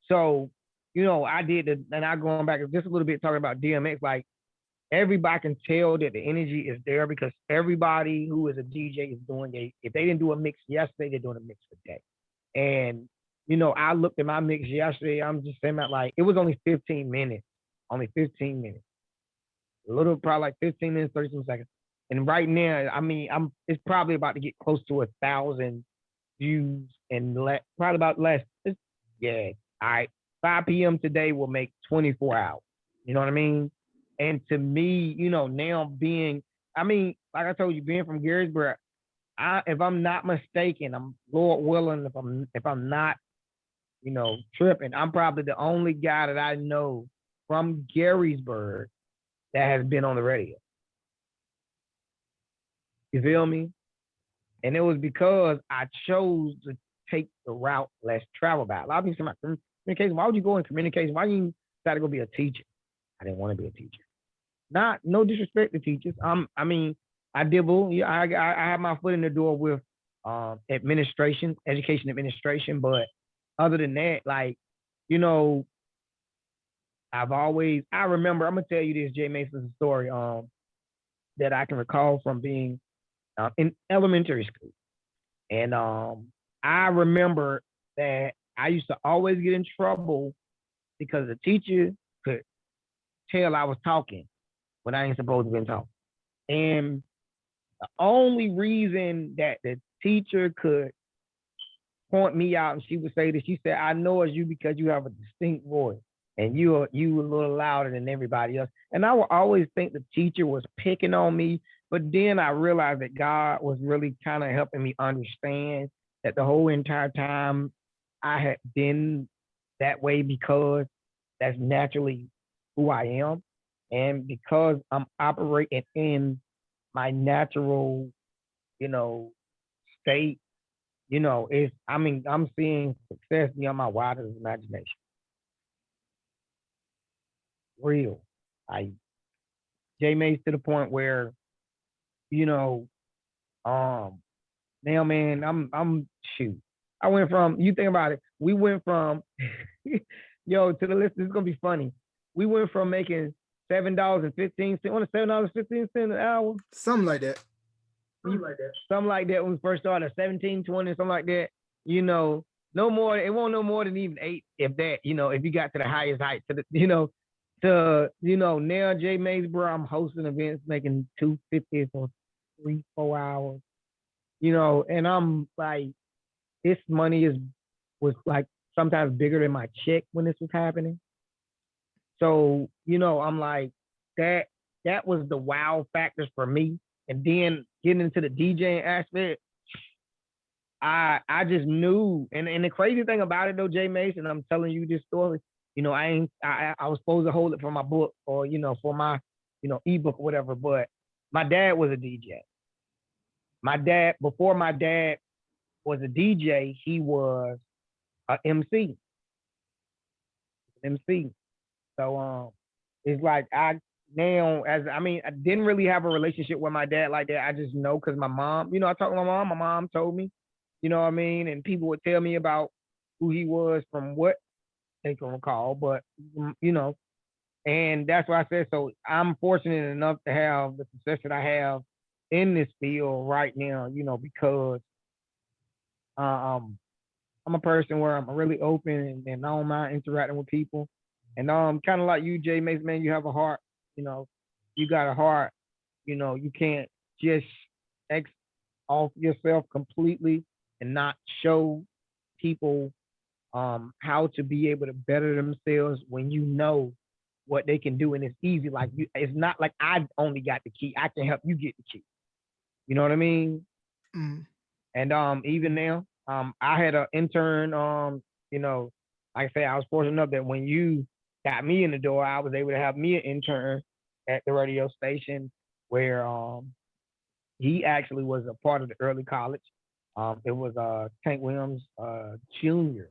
So, you know, I did, and I going back just a little bit talking about DMX. Like everybody can tell that the energy is there because everybody who is a DJ is doing if they didn't do a mix yesterday, they're doing a mix today. And you know, I looked at my mix yesterday. I'm just saying that like it was only 15 minutes, a little probably like 15 minutes, 30 some seconds. And right now, I mean, it's probably about to get close to 1,000 views and probably about less. Yeah, all right. 5 p.m. today will make 24 hours. You know what I mean? And to me, you know, now I mean, like I told you, being from Garysburg, if I'm not mistaken, I'm Lord willing, if I'm not, you know, tripping, I'm probably the only guy that I know from Garysburg that has been on the radio. You feel me? And it was because I chose to take the route less traveled by. A lot of people say, communication, why would you go in communication? Why you decided to go be a teacher. I didn't want to be a teacher. Not no disrespect to teachers. I mean, I dibble. Yeah, I have my foot in the door with administration, education administration. But other than that, like, you know, I remember, I'm gonna tell you this, Jay Mason's story, that I can recall from being in elementary school. And I remember that I used to always get in trouble because the teacher could tell I was talking when I ain't supposed to be talking. And the only reason that the teacher could point me out and she would say that, she said, I know it's you because you have a distinct voice and you a little louder than everybody else. And I would always think the teacher was picking on me, but then I realized that God was really kind of helping me understand that the whole entire time I had been that way because that's naturally who I am. And because I'm operating in my natural, state, I'm seeing success beyond my wildest imagination. Real. Jay Mace to the point where, now man, I'm shoot. I went from, you think about it, we went from yo, to the list, this is gonna be funny. We went from making $7.15 on $7.15 an hour. Something like that. Something like that when we first started, 17, 20, something like that. No more, it won't no more than even 8, if that, if you got to the highest height, now Jay Mays, bro, I'm hosting events making $250 for 3-4 hours, and I'm like, this money was like sometimes bigger than my check when this was happening. So, I'm like, that was the wow factors for me. And then getting into the DJing aspect, I just knew. And the crazy thing about it though, Jay Mason, I'm telling you this story, I was supposed to hold it for my book or, for my, ebook or whatever, but my dad was a DJ. Before my dad was a DJ, he was a MC. So it's like I didn't really have a relationship with my dad like that. I just know because my mom, I talked to my mom told me, and people would tell me about who he was from what they can recall, but and that's why I said, so I'm fortunate enough to have the success that I have in this field right now, because I'm a person where I'm really open and I don't mind interacting with people. And kind of like you, Jay Mason, man, you have a heart, you got a heart, you can't just X off yourself completely and not show people how to be able to better themselves when you know what they can do. And it's easy. Like it's not like I only got the key. I can help you get the key. You know what I mean? Mm. And even now, I had an intern, like I say, I was fortunate enough that when you got me in the door, I was able to have me an intern at the radio station where he actually was a part of the early college. It was Tank Williams Jr.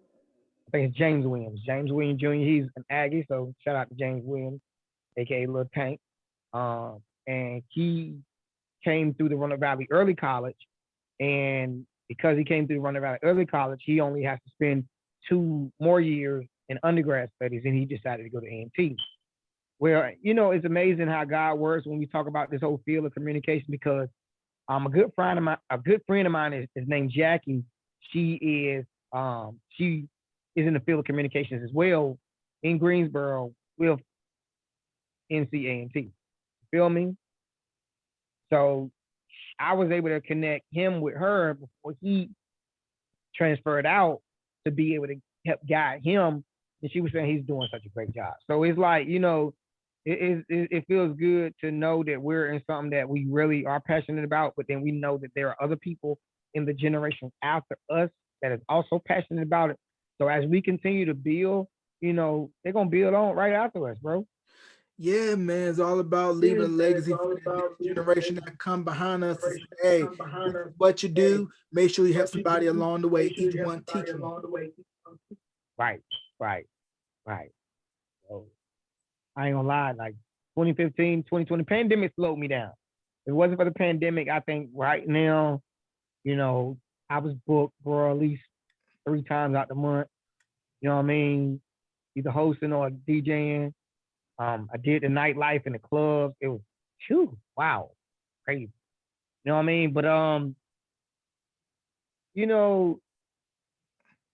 I think it's James Williams. James Williams Jr. He's an Aggie, so shout out to James Williams, aka Lil Tank. And he came through the Roanoke Valley Early College, and because he came through Roanoke Valley Early College, he only has to spend 2 more years in undergrad studies, and he decided to go to A&T. Well, it's amazing how God works when we talk about this whole field of communication, because a good friend of mine is named Jackie. She is in the field of communications as well in Greensboro with NCA&T. Feel me? So I was able to connect him with her before he transferred out to be able to help guide him. And she was saying he's doing such a great job. So it's like, it feels good to know that we're in something that we really are passionate about, but then we know that there are other people in the generation after us that is also passionate about it. So as we continue to build, they're going to build on right after us, bro. Yeah, man, it's all about leaving a legacy for the next generation that come behind us to say, hey, this is what you do. Make sure you help somebody along the way, each one teaching. Right. So I ain't gonna lie, like 2015, 2020, pandemic slowed me down. If it wasn't for the pandemic, I think right now, you know, I was booked for at least 3 times out the month. You know what I mean? Either hosting or DJing. I did the nightlife in the clubs. It was, phew, wow, crazy. You know what I mean? But you know,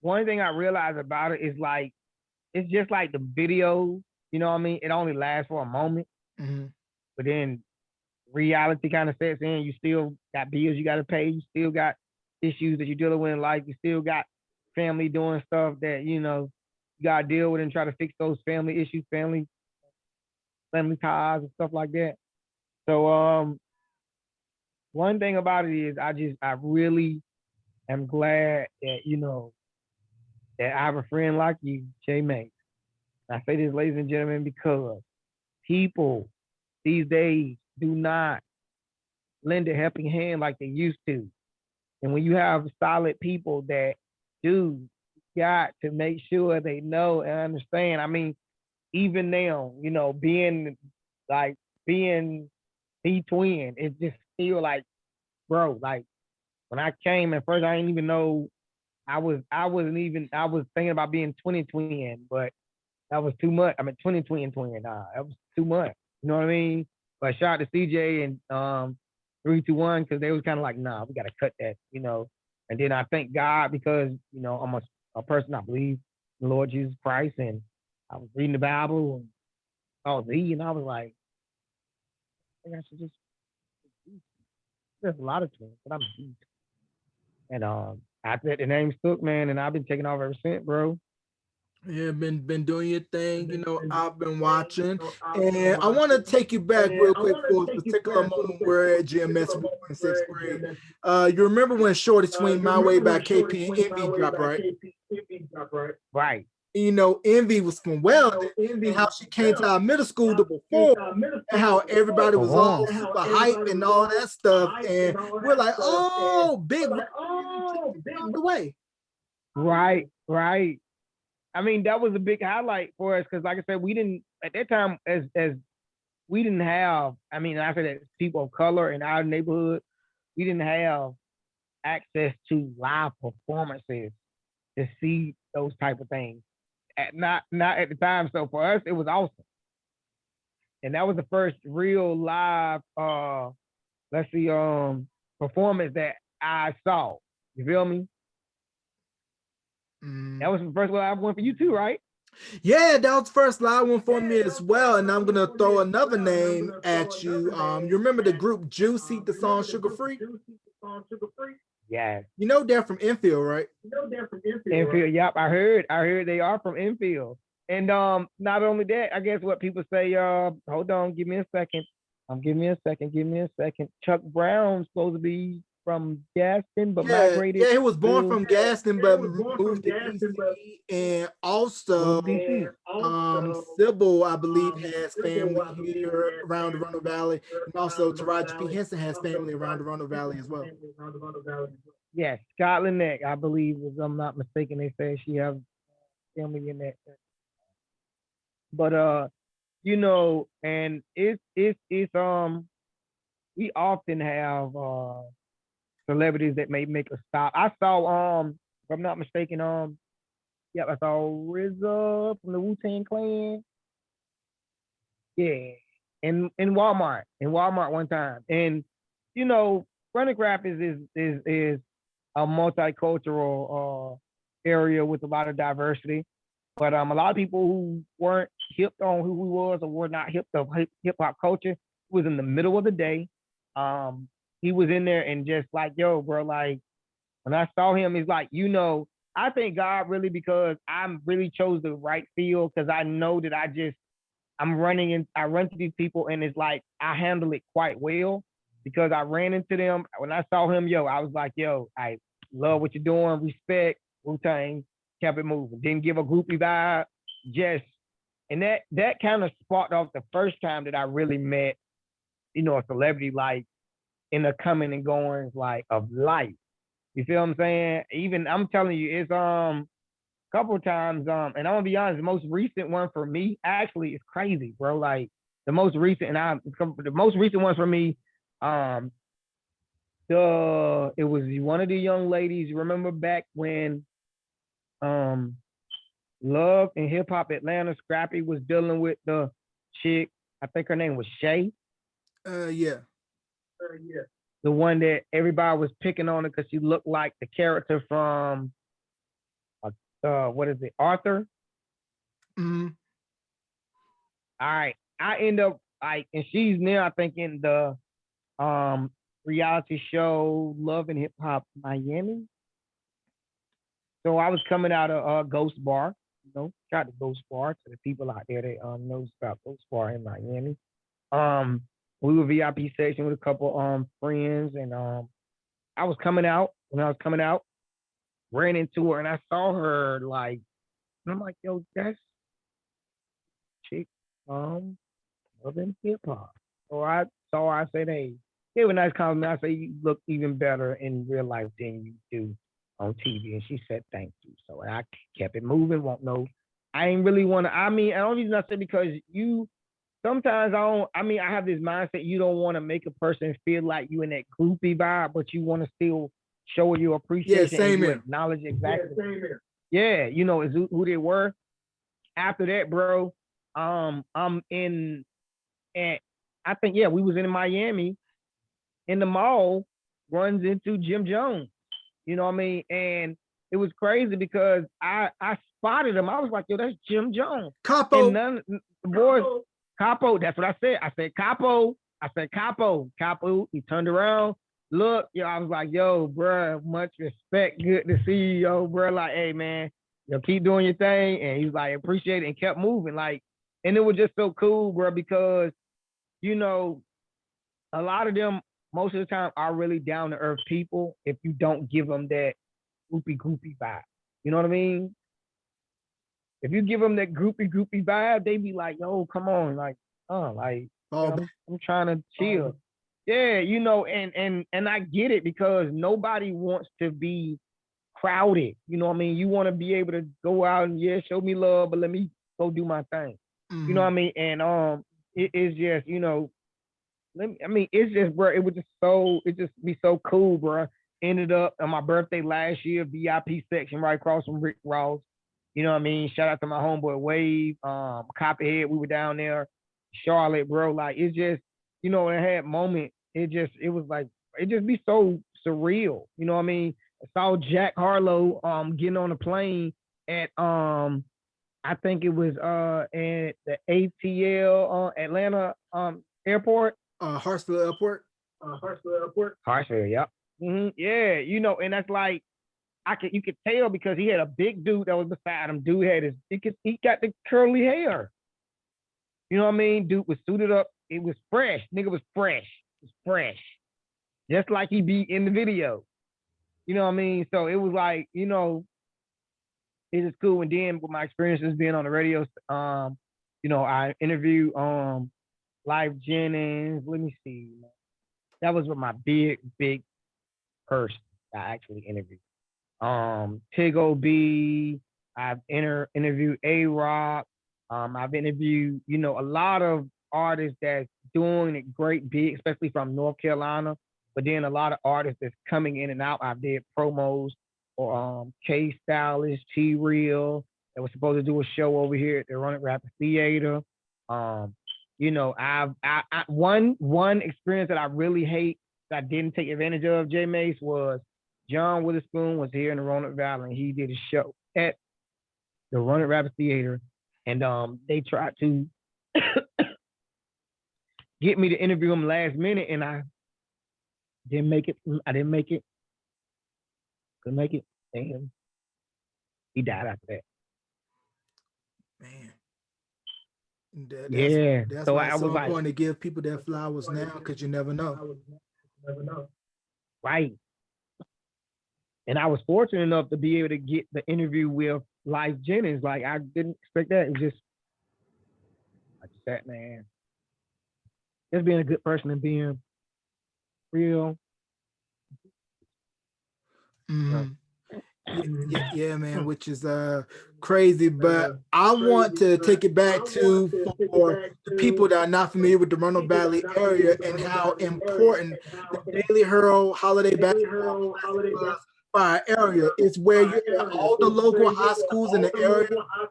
one thing I realized about it is like it's just like the video. You know what I mean? It only lasts for a moment, Mm-hmm. but then reality kind of sets in. You still got bills you got to pay. You still got issues that you're dealing with in life. You still got family doing stuff that you know you got to deal with and try to fix those family issues, family ties and stuff like that. So one thing about it is I really am glad that you know that I have a friend like you, Jay May. I say this, ladies and gentlemen, because people these days do not lend a helping hand like they used to. And when you have solid people that do, you got to make sure they know and understand. I mean, even now, you know, being the twin, it just feel like, bro, like when I came at first, I didn't even know I was thinking about being 20 twin, but that was too much. I mean, 20 twin. Nah, that was too much. You know what I mean? But shout out to CJ and 321 because they was kind of like, nah, we gotta cut that, you know. And then I thank God because you know I'm a person I believe in the Lord Jesus Christ, and I was reading the Bible and I was eating, and I was like, I think I should just. There's a lot of twins, but I'm deep. And I said the name stuck, man, and I've been taking off ever since, bro. Yeah, been doing your thing. You know, I've been watching, and I want to take you back real quick for a particular moment where at GMS we were in sixth grade. You remember when Shorty Swing My Way by KP and Envy dropped, right? Right. You know, Envy was from Weldon, and how she came to our middle school to perform, and how everybody was all super hype and all that stuff, and we're like, oh, big on the way. Right. I mean, that was a big highlight for us because, like I said, we didn't at that time as we didn't have. I mean, I said that people of color in our neighborhood, we didn't have access to live performances to see those type of things. Not at the time. So for us, it was awesome, and that was the first real live let's see performance that I saw. You feel me? That was the first live one for you too, right? Yeah, that was the first live one for me as well. And I'm gonna throw another name at you. You remember the group Juicy, the song Sugar Free? Yeah. You know they're from Enfield, right? Enfield, yep. I heard they are from Enfield. And not only that, I guess what people say, hold on, give me a second. Give me a second. Chuck Brown's supposed to be from Gaston, but migrated. Yeah, he was born from Gaston, but moved to DC. And also, Sybil, I believe, has family here around the Roanoke Valley. And also, Taraji P. Henson has family around the Roanoke Valley as well. Yes, Scotland Neck, I believe, if I'm not mistaken, they say she has family in that. But you know, and it's we often have celebrities that may make a stop. I saw if I'm not mistaken, yeah, I saw RZA from the Wu-Tang Clan. Yeah. In Walmart one time. And you know, Roanoke Rapids is a multicultural area with a lot of diversity. But a lot of people who weren't hip on who we was or were not hip to hip hop culture was in the middle of the day. He was in there and just like, yo, bro, like when I saw him, he's like, you know, I thank God really because I really chose the right field because I know that I run to these people and it's like I handle it quite well because I ran into them. When I saw him, yo, I was like, yo, I love what you're doing, respect, Wu-Tang, kept it moving. Didn't give a groupie vibe, just and that kind of sparked off the first time that I really met, you know, a celebrity like in the coming and goings like of life. You feel what I'm saying? Even I'm telling you, it's a couple of times. And I'm gonna be honest, the most recent one for me actually is crazy, bro. Like the most recent, the most recent one for me, it was one of the young ladies. Remember back when Love and Hip Hop Atlanta, Scrappy was dealing with the chick. I think her name was Shay. Yeah. Yeah. The one that everybody was picking on her because she looked like the character from what is it, Arthur? Mm-hmm. All right. I end up like, and she's now I think in the reality show Love and Hip Hop Miami. So I was coming out of Ghost Bar, you know, shout out to Ghost Bar to the people out there that knows about Ghost Bar in Miami. We were VIP section with a couple friends, and I was coming out. When I was coming out, ran into her, and I saw her like, and I'm like, yo, that's chick, Love and Hip Hop. So I saw her, I said, hey, gave a nice compliment. I said, you look even better in real life than you do on TV. And she said, thank you. So I kept it moving. I ain't really want to, I don't reason I said because sometimes I have this mindset, you don't want to make a person feel like you in that groupie vibe, but you want to still show your appreciation and you acknowledge exactly. Yeah, same here. Yeah, you know, is who they were. After that, bro, I'm in, and I think, we was in Miami in the mall, runs into Jim Jones. You know what I mean? And it was crazy because I spotted him. I was like, yo, that's Jim Jones. Capo. And the boys, Capo, that's what I said. I said, Capo. Capo. He turned around. Look, I was like, yo, bro, much respect. Good to see you, yo, bro. Like, hey, man, keep doing your thing. And he was like, appreciate it, and kept moving. Like, and it was just so cool, bro, because, a lot of them, most of the time, are really down to earth people if you don't give them that groupie vibe. You know what I mean? If you give them that groupie vibe, they be like, yo, come on, like, I'm trying to chill. Yeah, and I get it because nobody wants to be crowded. You know what I mean? You want to be able to go out and show me love, but let me go do my thing. Mm-hmm. You know what I mean? And it is just, it's just, bro, it just be so cool, bro. Ended up on my birthday last year, VIP section right across from Rick Ross. You know what I mean? Shout out to my homeboy Wave, Copperhead. We were down there, Charlotte, bro. Like, it's just, in that moment, it was like, it just be so surreal. You know what I mean? I saw Jack Harlow getting on a plane at I think it was at the ATL Atlanta airport. Hartsfield Airport. Hartsfield, yep. Mm-hmm. Yeah, and that's like, you could tell because he had a big dude that was beside him. Dude had he got the curly hair. You know what I mean? Dude was suited up. It was fresh. Nigga was fresh. It was fresh. Just like he be in the video. You know what I mean? So it was like, it is cool. And then with my experiences being on the radio, I interviewed Life Jennings. Let me see. That was with my big person I actually interviewed. Tigo B. I've interviewed A-Rock. I've interviewed, a lot of artists that's doing it great big, especially from North Carolina. But then a lot of artists that's coming in and out. I did promos for K Stylist, T Real. That was supposed to do a show over here at the Run It Rapid Theater. I've one experience that I really hate that I didn't take advantage of, J Mace, was John Witherspoon was here in the Roanoke Valley, and he did a show at the Run It Rapid Theater, and they tried to get me to interview him last minute, and I didn't make it. Couldn't make it, and he died after that. Man. That's so why I it's was so like, important to give people their flowers now, because you never know. Right. And I was fortunate enough to be able to get the interview with Life Jennings. Like, I didn't expect that. It was just like that, man. Just being a good person and being real. Mm-hmm. Yeah, man, which is crazy. But I want to take it back to for the people that are not familiar with the Roanoke Valley area and how important the Daily Herald Holiday Basketball Classic was for our area. It's where you had all the local high schools in the area,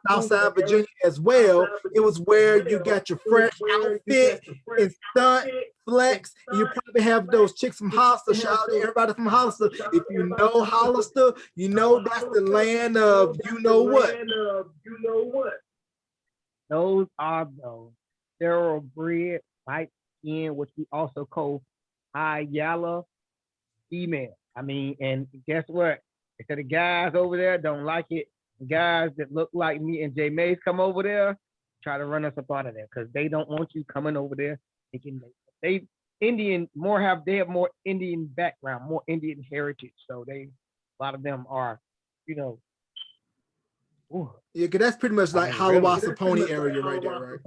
Southside Virginia as well. It was where you got your fresh outfit and stunt flex. You probably have those chicks from Hollister. Shout out to everybody from Hollister. If you know Hollister, you know that's the land of you know what. Those are those thoroughbred, light skin, which we also call high yellow female. I mean, and guess what? If the guys over there don't like it, the guys that look like me and Jay Mays come over there, try to run us up out of there because they don't want you coming over there thinking they Indian they have more Indian background, more Indian heritage. So a lot of them are, you know, ooh, Yeah, because that's pretty much like Hiawassee Pony area right there,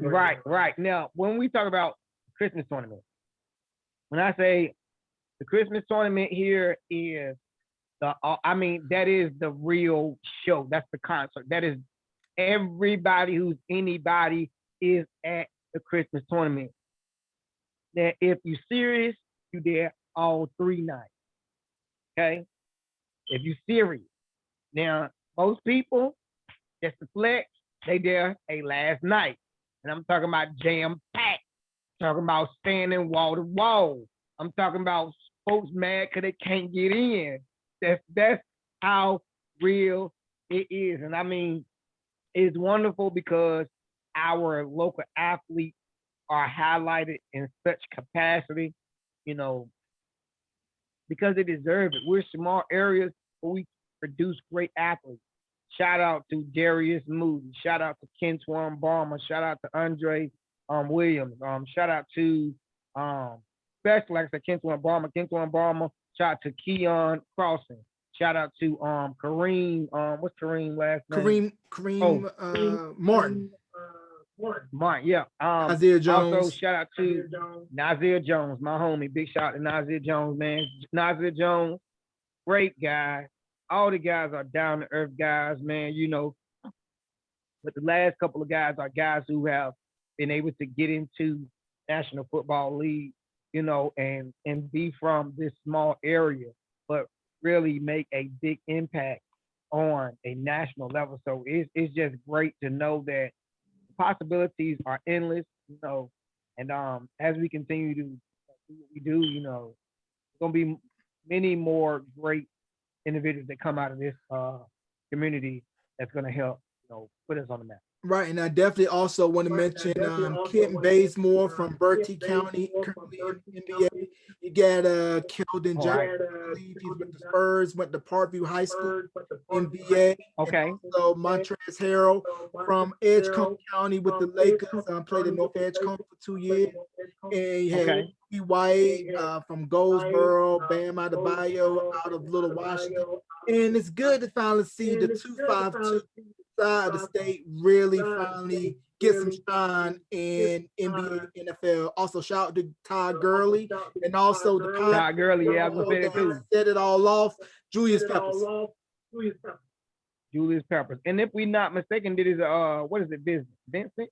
right? Right. Now, when we talk about Christmas tournament, when I say the Christmas tournament here is that is the real show. That's the concert. That is everybody who's anybody is at the Christmas tournament. Now, if you're serious, you there all 3 nights. Okay? If you're serious. Now, most people, just the flex, they there a last night. And I'm talking about jam-packed. Talking about standing wall to wall. I'm talking about folks mad because they can't get in. That's how real it is. And I mean, it's wonderful because our local athletes are highlighted in such capacity, you know, because they deserve it. We're small areas, but we produce great athletes. Shout out to Darius Moody. Shout out to Kentwan Barmer. Shout out to Andre Williams. Shout out to especially like I said, Kentwan Barmer. Shout out to Keon Crossing. Shout out to Kareem. What's Kareem last name? Kareem Martin. Martin, yeah. Nazir Jones. Also, shout out to Nazir Jones, my homie. Big shout out to Nazir Jones, man. Nazir Jones, great guy. All the guys are down to earth guys, man. You know, but the last couple of guys are guys who have been able to get into National Football League, you know, and be from this small area, but really make a big impact on a national level. So it's just great to know that possibilities are endless, you know, and as we continue to do what we do, you know, there's gonna be many more great individuals that come out of this community that's gonna help, you know, put us on the map. Right, and I definitely also want to mention Kenton Bazemore from Bertie County, currently in the NBA. You got Keldon Jackson, I believe he's with the Spurs, went to Parkview High School, NBA. Okay. So Montrezl Harrell from Edgecombe County with the Lakers, played in North Edgecombe for 2 years. And you had P. White from Goldsboro, Bam Adebayo out of Little Washington. And it's good to finally see the 252 side of the state really finally get some shine in NBA, NFL. Also, shout out to Todd Gurley and also the Todd Gurley, yeah, I was gonna say that too. Set it all off, Julius Peppers. Julius Peppers. And if we're not mistaken, this is what is it, Vincent?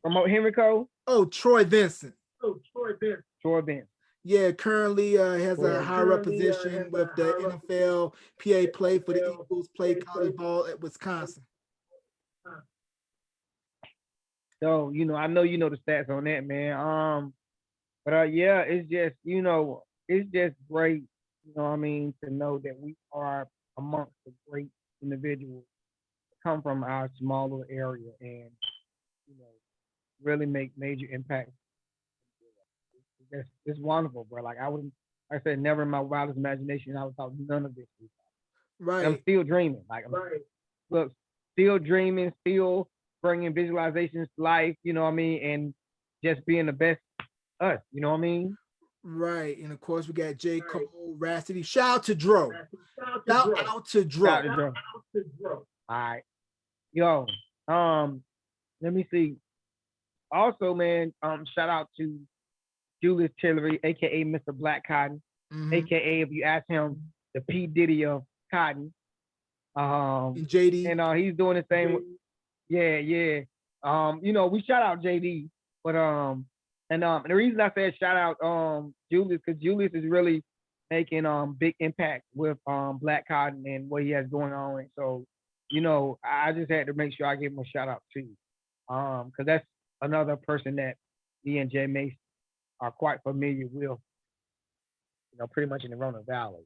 From Henrico? Oh, Troy Vincent. Troy Vincent. Yeah, currently has a higher up position with the NFL. PA played for the Eagles, played college ball at Wisconsin. So, you know, I know you know the stats on that, man. But yeah, it's just, you know, it's just great, you know what I mean, to know that we are amongst the great individuals that come from our smaller area and, you know, really make major impacts. It's wonderful, bro. Like I said, never in my wildest imagination I would thought none of this. Right. And I'm still dreaming. Like, look, still dreaming, still bringing visualizations to life. You know what I mean? And just being the best us. You know what I mean? Right. And of course, we got J. Cole, Rhapsody. Shout out to Dro. Shout out to Dro. All right. Yo, let me see. Also, man, shout out to Julius Tillery, aka Mr. Black Cotton, aka if you ask him the P Diddy of Cotton. And JD. And he's doing the same. Yeah. We shout out JD, but and the reason I said shout out Julius, because Julius is really making big impact with Black Cotton and what he has going on. And so, I just had to make sure I give him a shout out too. Because that's another person that me and Jay Mace are quite familiar with, pretty much in the Roanoke Valley.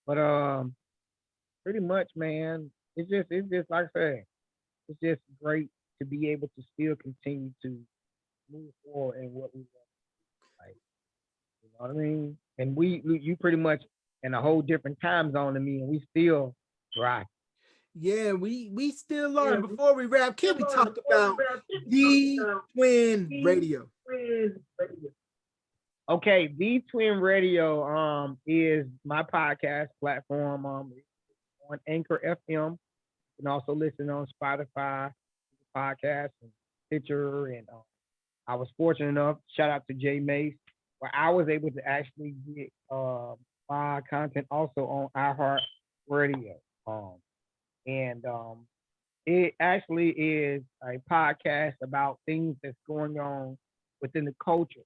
But pretty much, man, it's just like I said, it's just great to be able to still continue to move forward in what we want. Like, you know what I mean? And you pretty much in a whole different time zone than me, and we still drive. Yeah, we still are. Before we wrap, can we talk about the Twin Radio? Okay, the Twin Radio is my podcast platform on Anchor FM. You can also listen on Spotify, podcast, and Stitcher. And I was fortunate enough, shout out to Jay Mace, where I was able to actually get my content also on iHeart Radio. And it actually is a podcast about things that's going on within the culture.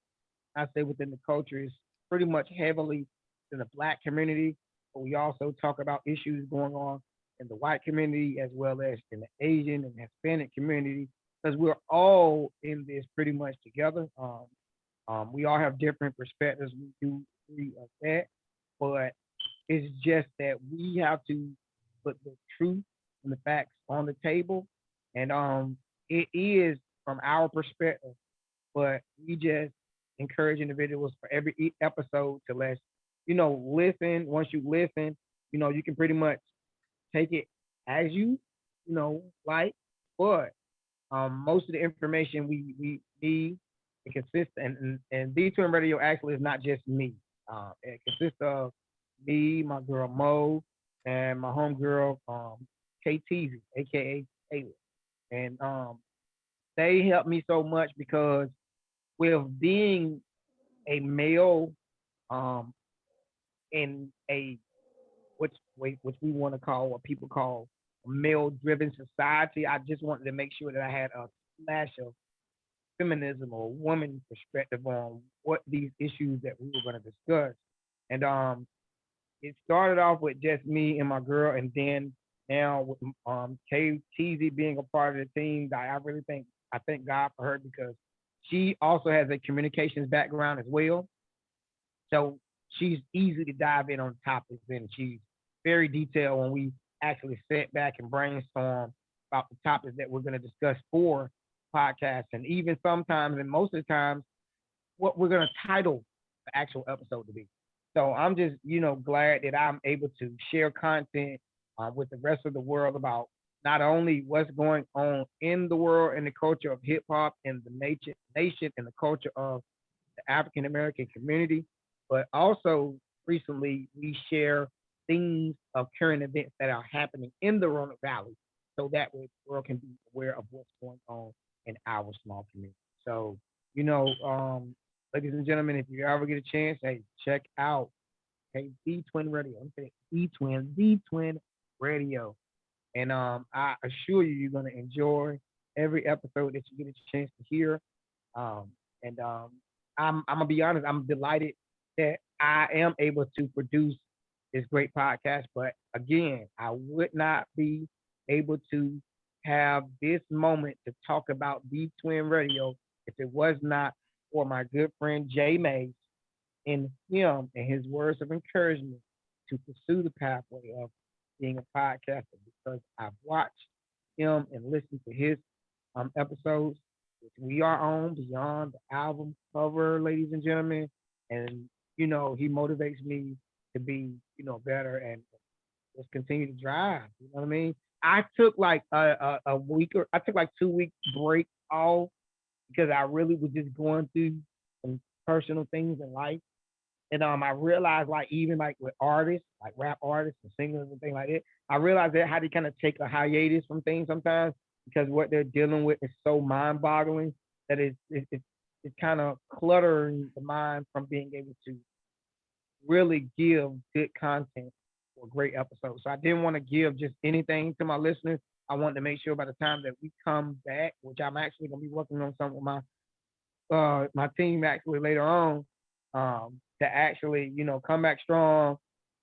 I say within the culture is pretty much heavily in the Black community, but we also talk about issues going on in the white community as well as in the Asian and Hispanic community, because we're all in this pretty much together. We all have different perspectives. We do agree on that, but it's just that we have to put the truth and the facts on the table. And it is from our perspective, but we just encourage individuals for every episode to listen. Once you listen, you can pretty much take it as like, but most of the information we need, it consists, and The Twin Radio actually is not just me. It consists of me, my girl Mo, and my homegirl KTZ, aka Taylor. And they helped me so much because with being a male in a which we want to call, what people call a male-driven society, I just wanted to make sure that I had a splash of feminism or woman perspective on what these issues that we were going to discuss. And it started off with just me and my girl, and then now with KTZ being a part of the team, I thank God for her, because she also has a communications background as well. So she's easy to dive in on topics, and she's very detailed when we actually sit back and brainstorm about the topics that we're going to discuss for podcasts, and even sometimes, and most of the times, what we're going to title the actual episode to be. So I'm just, glad that I'm able to share content with the rest of the world about not only what's going on in the world and the culture of hip hop and the nation and the culture of the African American community, but also recently we share things of current events that are happening in the Roanoke Valley, so that way the world can be aware of what's going on in our small community. So, ladies and gentlemen, if you ever get a chance, hey, check out The Twin Radio. I'm saying The Twin Radio. And I assure you, you're going to enjoy every episode that you get a chance to hear. I'm gonna be honest, I'm delighted that I am able to produce this great podcast. But again, I would not be able to have this moment to talk about The Twin Radio if it was not for my good friend Jay Mace and him and his words of encouragement to pursue the pathway of being a podcaster, because I've watched him and listened to his episodes, which we are on Beyond the Album Cover, ladies and gentlemen. And, he motivates me to be, better and just continue to drive. You know what I mean? I took like a week, or I took like 2 week break off because I really was just going through some personal things in life. And I realized, like, even like with artists, like rap artists and singers and things like that, I realized that how to kind of take a hiatus from things sometimes, because what they're dealing with is so mind-boggling that it's kind of cluttering the mind from being able to really give good content for a great episode. So I didn't want to give just anything to my listeners. I wanted to make sure by the time that we come back, which I'm actually gonna be working on something with my team actually later on, to actually, come back strong,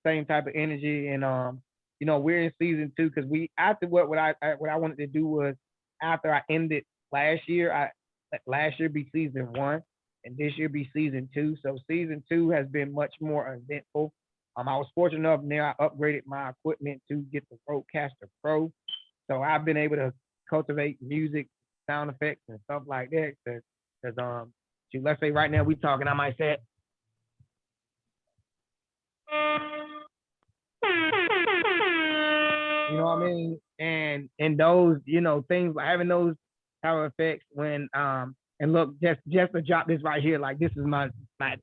same type of energy. And we're in season 2 because after what I wanted to do was after I ended last year, last year be season 1 and this year be season 2. So season 2 has been much more eventful. I was fortunate enough now I upgraded my equipment to get the Rodecaster Pro. So I've been able to cultivate music, sound effects, and stuff like that. Because let's say right now we talking, I might say, you know what I mean? And those, things like having those power effects when and look, just to drop this right here, like this is my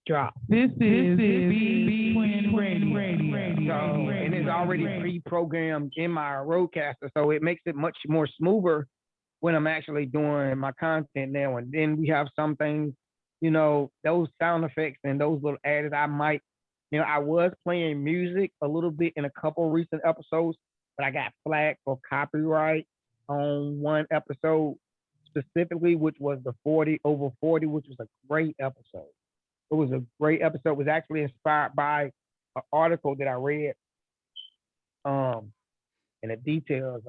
drop. This is B Twin Radio. So, and it's already pre-programmed in my Rodecaster, so it makes it much more smoother when I'm actually doing my content now. And then we have some things, those sound effects and those little added. I was playing music a little bit in a couple recent episodes, but I got flagged for copyright on one episode specifically, which was the 40 over 40, which was a great episode. It was a great episode. It was actually inspired by an article that I read. And the details.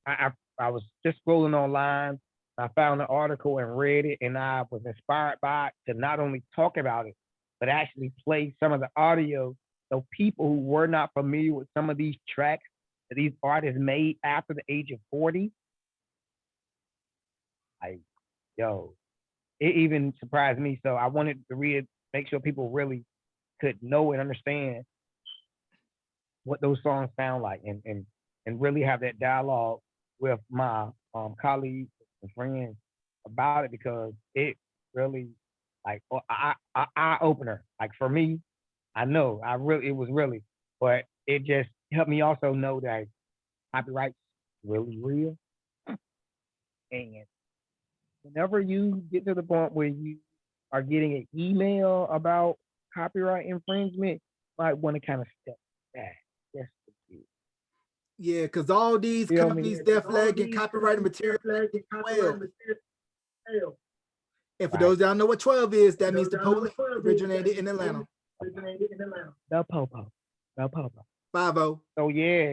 I was just scrolling online. I found the article and read it, and I was inspired by it to not only talk about it, but actually play some of the audio. So people who were not familiar with some of these tracks that these artists made after the age of 40, it even surprised me. So I wanted to make sure people really could know and understand what those songs sound like, and really have that dialogue with my colleagues and friends about it, because it really eye opener. Like for me, I know it was really, but it just helped me also know that copyright's really real. And whenever you get to the point where you are getting an email about copyright infringement, you might want to kind of step back. Just a bit. Yeah, because all these companies, they're flagging copyrighted material. And for those that don't know what 12 is, that means the police originated in Atlanta. The Popo. 5-0. So yeah,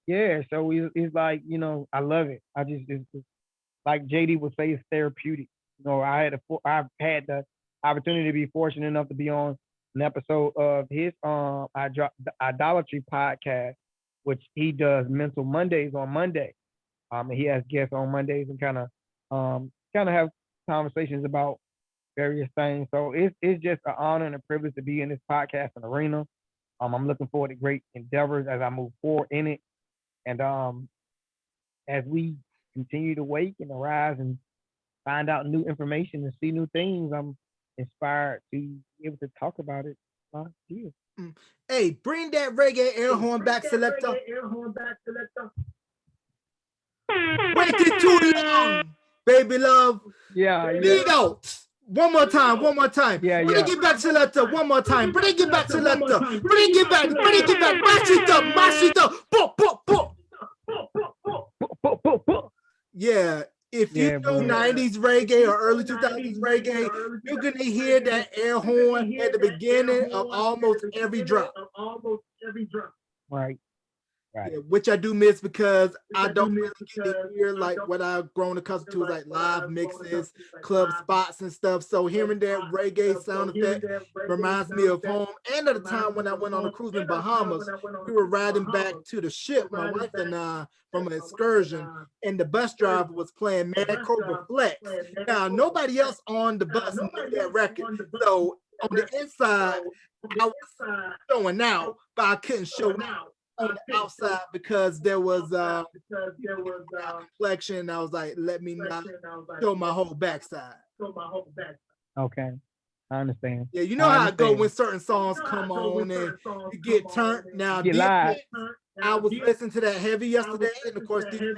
yeah. So it's like, I love it. It's like JD would say, it's therapeutic. I've had the opportunity to be fortunate enough to be on an episode of his Idolatry podcast, which he does Mental Mondays on Monday. And he has guests on Mondays and kind of have conversations about various things. So it's just an honor and a privilege to be in this podcasting arena. I'm looking forward to great endeavors as I move forward in it. And as we continue to wake and arise and find out new information and see new things, I'm inspired to be able to talk about it here. Hey, bring that reggae air horn back, selector. Waited too long, baby love. Yeah. Lead out. One more time. Yeah. Bring it back, selector. One more time. Bring it back, selector. Bring it back. Mash it up. Yeah. If you know 90s reggae or early 2000s reggae, you're going to hear that air horn at the beginning of almost every drop. Right. Yeah, which I do miss because I don't really get to hear like what I've grown accustomed to, like live mixes, club spots and stuff. So hearing that reggae sound effect reminds me of home and at the time when I went on a cruise in Bahamas. We were riding back to the ship, my wife and I, from an excursion, and the bus driver was playing Mad Cobra Flex. Now, nobody else on the bus knew that record. So on the inside, I was showing out, but I couldn't show out on the outside because there was complexion. I was like, let me not show my whole backside. Okay, I understand. Yeah, you know how it go when certain songs come on and you get turned. Now, I was listening to that heavy yesterday, and of course, this is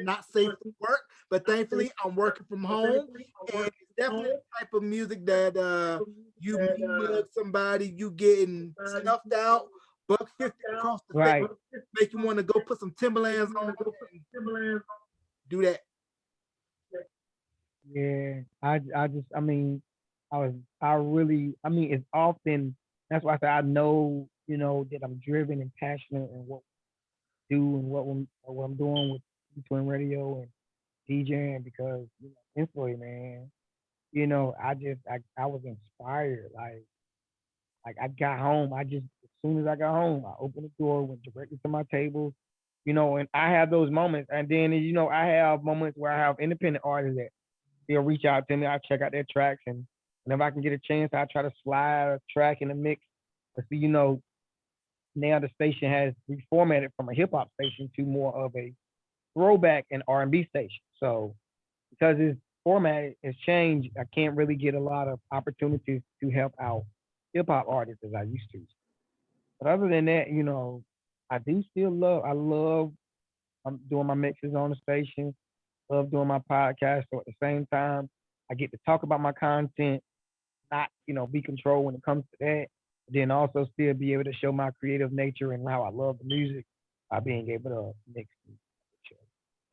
not safe for work, but thankfully, I'm working from home, and it's definitely the type of music that you mug somebody, you getting snuffed out, buck 50 across the Right. face, make you want to go put some Timberlands on and do that. Yeah, I mean, I mean, it's often, that's why I say I know, that I'm driven and passionate in what I do and what I'm doing with Twin Radio and DJing because, instantly, man, I was inspired. Like I got home, as soon as I got home, I opened the door, went directly to my table, and I have those moments. And then, I have moments where I have independent artists that they'll reach out to me. I check out their tracks, and whenever I can get a chance, I try to slide a track in the mix. But see, now the station has reformatted from a hip hop station to more of a throwback and R&B station. So because its format has changed, I can't really get a lot of opportunities to help out hip hop artists as I used to. But other than that, I love doing my mixes on the station, love doing my podcast. So at the same time, I get to talk about my content, not, be controlled when it comes to that. But then also still be able to show my creative nature and how I love the music by being able to mix.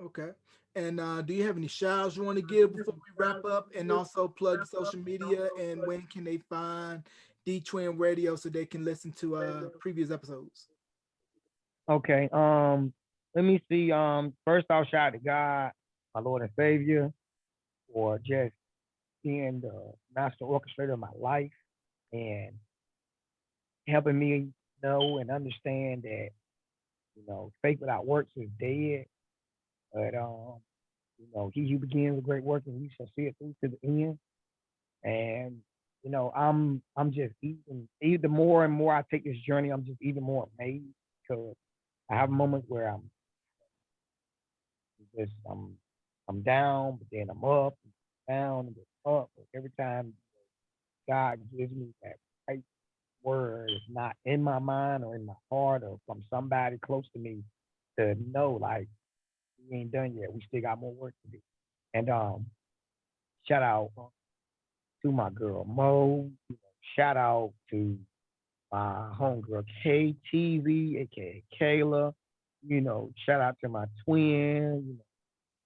Okay. And do you have any shout outs you want to give before we wrap up? And also plug your social media and when can they find D Twin Radio so they can listen to previous episodes? Okay. Let me see. First I'll shout out to God, my Lord and Savior, for just being the master orchestrator of my life and helping me know and understand that, faith without works is dead. But he who begins a great work and we shall see it through to the end. And I'm just even the more and more I take this journey, I'm just even more amazed because I have moments where I'm down, but then I'm up, down, and up. But every time God gives me that right word, it's not in my mind or in my heart or from somebody close to me to know like we ain't done yet. We still got more work to do. And shout out to my girl Mo. Shout out to my homegirl KTV, aka Kayla. Shout out to my twin.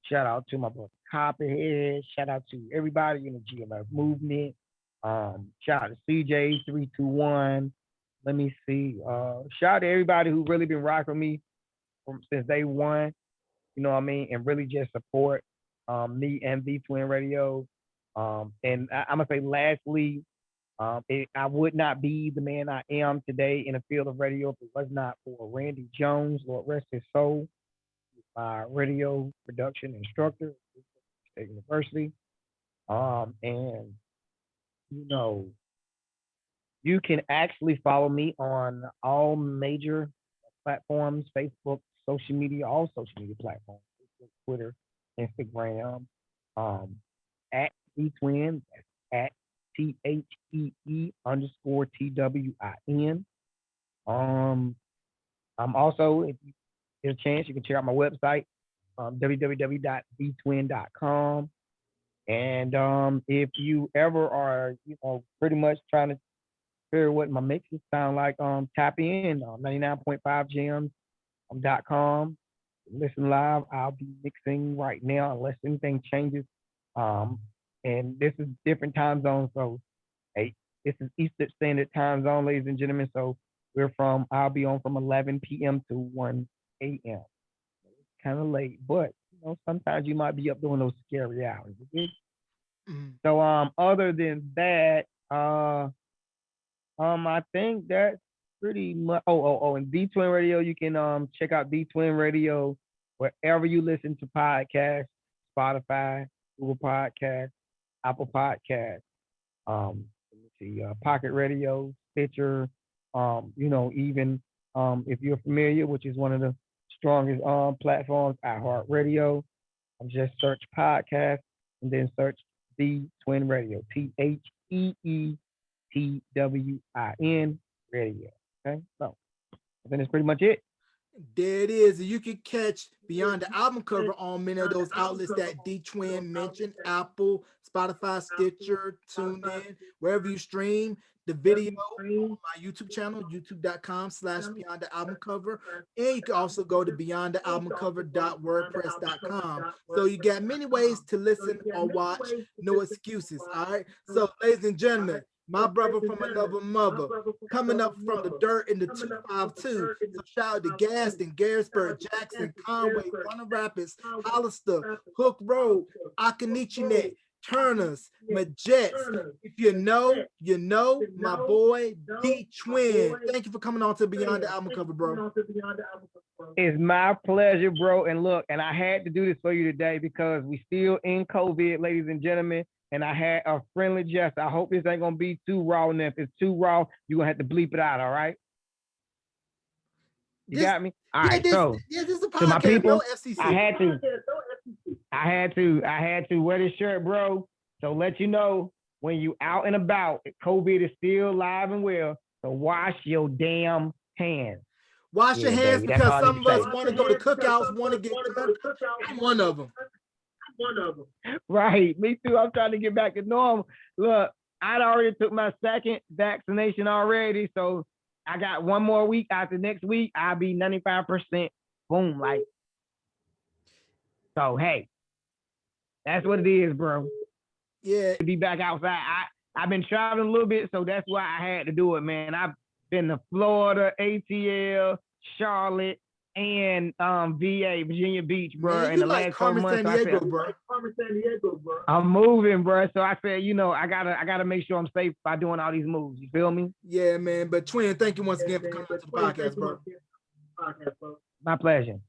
Shout out to my brother Copperhead. Shout out to everybody in the GMF movement. Shout out to CJ321. Let me see. Shout out to everybody who really been rocking with me since day one. You know what I mean? And really just support me and V Twin Radio. And I'm gonna say lastly, I would not be the man I am today in the field of radio if it was not for Randy Jones, Lord rest his soul, my radio production instructor at State University. And you can actually follow me on all major platforms, Facebook, social media, all social media platforms, Facebook, Twitter, Instagram, at DTwin, at THEE_TWIN. I'm also, if you get a chance, you can check out my website, www.vtwin.com. And if you ever are, pretty much trying to figure what my mixes sound like, tap in 99.5gems.com. Listen live. I'll be mixing right now unless anything changes. And this is different time zones. So, hey, this is Eastern Standard Time Zone, ladies and gentlemen. So I'll be on from 11 p.m. to 1 a.m. It's kind of late, but sometimes you might be up doing those scary hours. Okay? Mhm. So other than that, I think that's pretty much. And D Twin Radio, you can check out D Twin Radio wherever you listen to podcasts, Spotify, Google Podcasts, Apple Podcasts, let me see, Pocket Radio, Stitcher, even if you're familiar, which is one of the strongest platforms, iHeartRadio, just search podcast and then search The Twin Radio, THEETWIN Radio. Okay, so I think that's pretty much it. There it is. You can catch Beyond the Album Cover on many of those outlets that D Twin mentioned: Apple, Spotify, Stitcher, TuneIn, wherever you stream the video on my YouTube channel, youtube.com/Beyond the Album Cover. And you can also go to beyondthealbumcover.wordpress.com. So you got many ways to listen or watch. No excuses. All right. So, ladies and gentlemen, my brother from another mother, coming up from the dirt in the 252. So shout out to Gaston, Garrisburg, Jackson, Conway, Warner Rapids, Hollister, Hook Road, Akanichi Neck, Turners, Majets. If you know, you know, my boy D Twin. Thank you for coming on to Beyond the Album Cover, bro. It's my pleasure, bro. And look, and I had to do this for you today because we still in COVID, ladies and gentlemen. And I had a friendly jest. I hope this ain't gonna be too raw. And if it's too raw, you're gonna have to bleep it out, all right? You got me? All right, this so is a to my podcast, people, no FCC. I had to wear this shirt, bro. So let you know when you out and about, COVID is still alive and well. So wash your damn hands. Wash your hands, baby, that's because all I some need of to us say. want to go to cookouts, want to get together. I'm one of them. Right, me too. I'm trying to get back to normal. Look, I already took my second vaccination already, so I got one more week. After next week, I'll be 95%. Boom, like. So hey, that's what it is, bro. Yeah. To be back outside. I've been traveling a little bit, so that's why I had to do it, man. I've been to Florida, ATL, Charlotte, and VA, Virginia Beach, bro. Man, in you the like last couple Carmen months, San Diego, bro. I'm moving, bro. So I said, you know, I gotta make sure I'm safe by doing all these moves. You feel me? Yeah, man. But Twin, thank you once again for coming to the podcast, bro. My pleasure.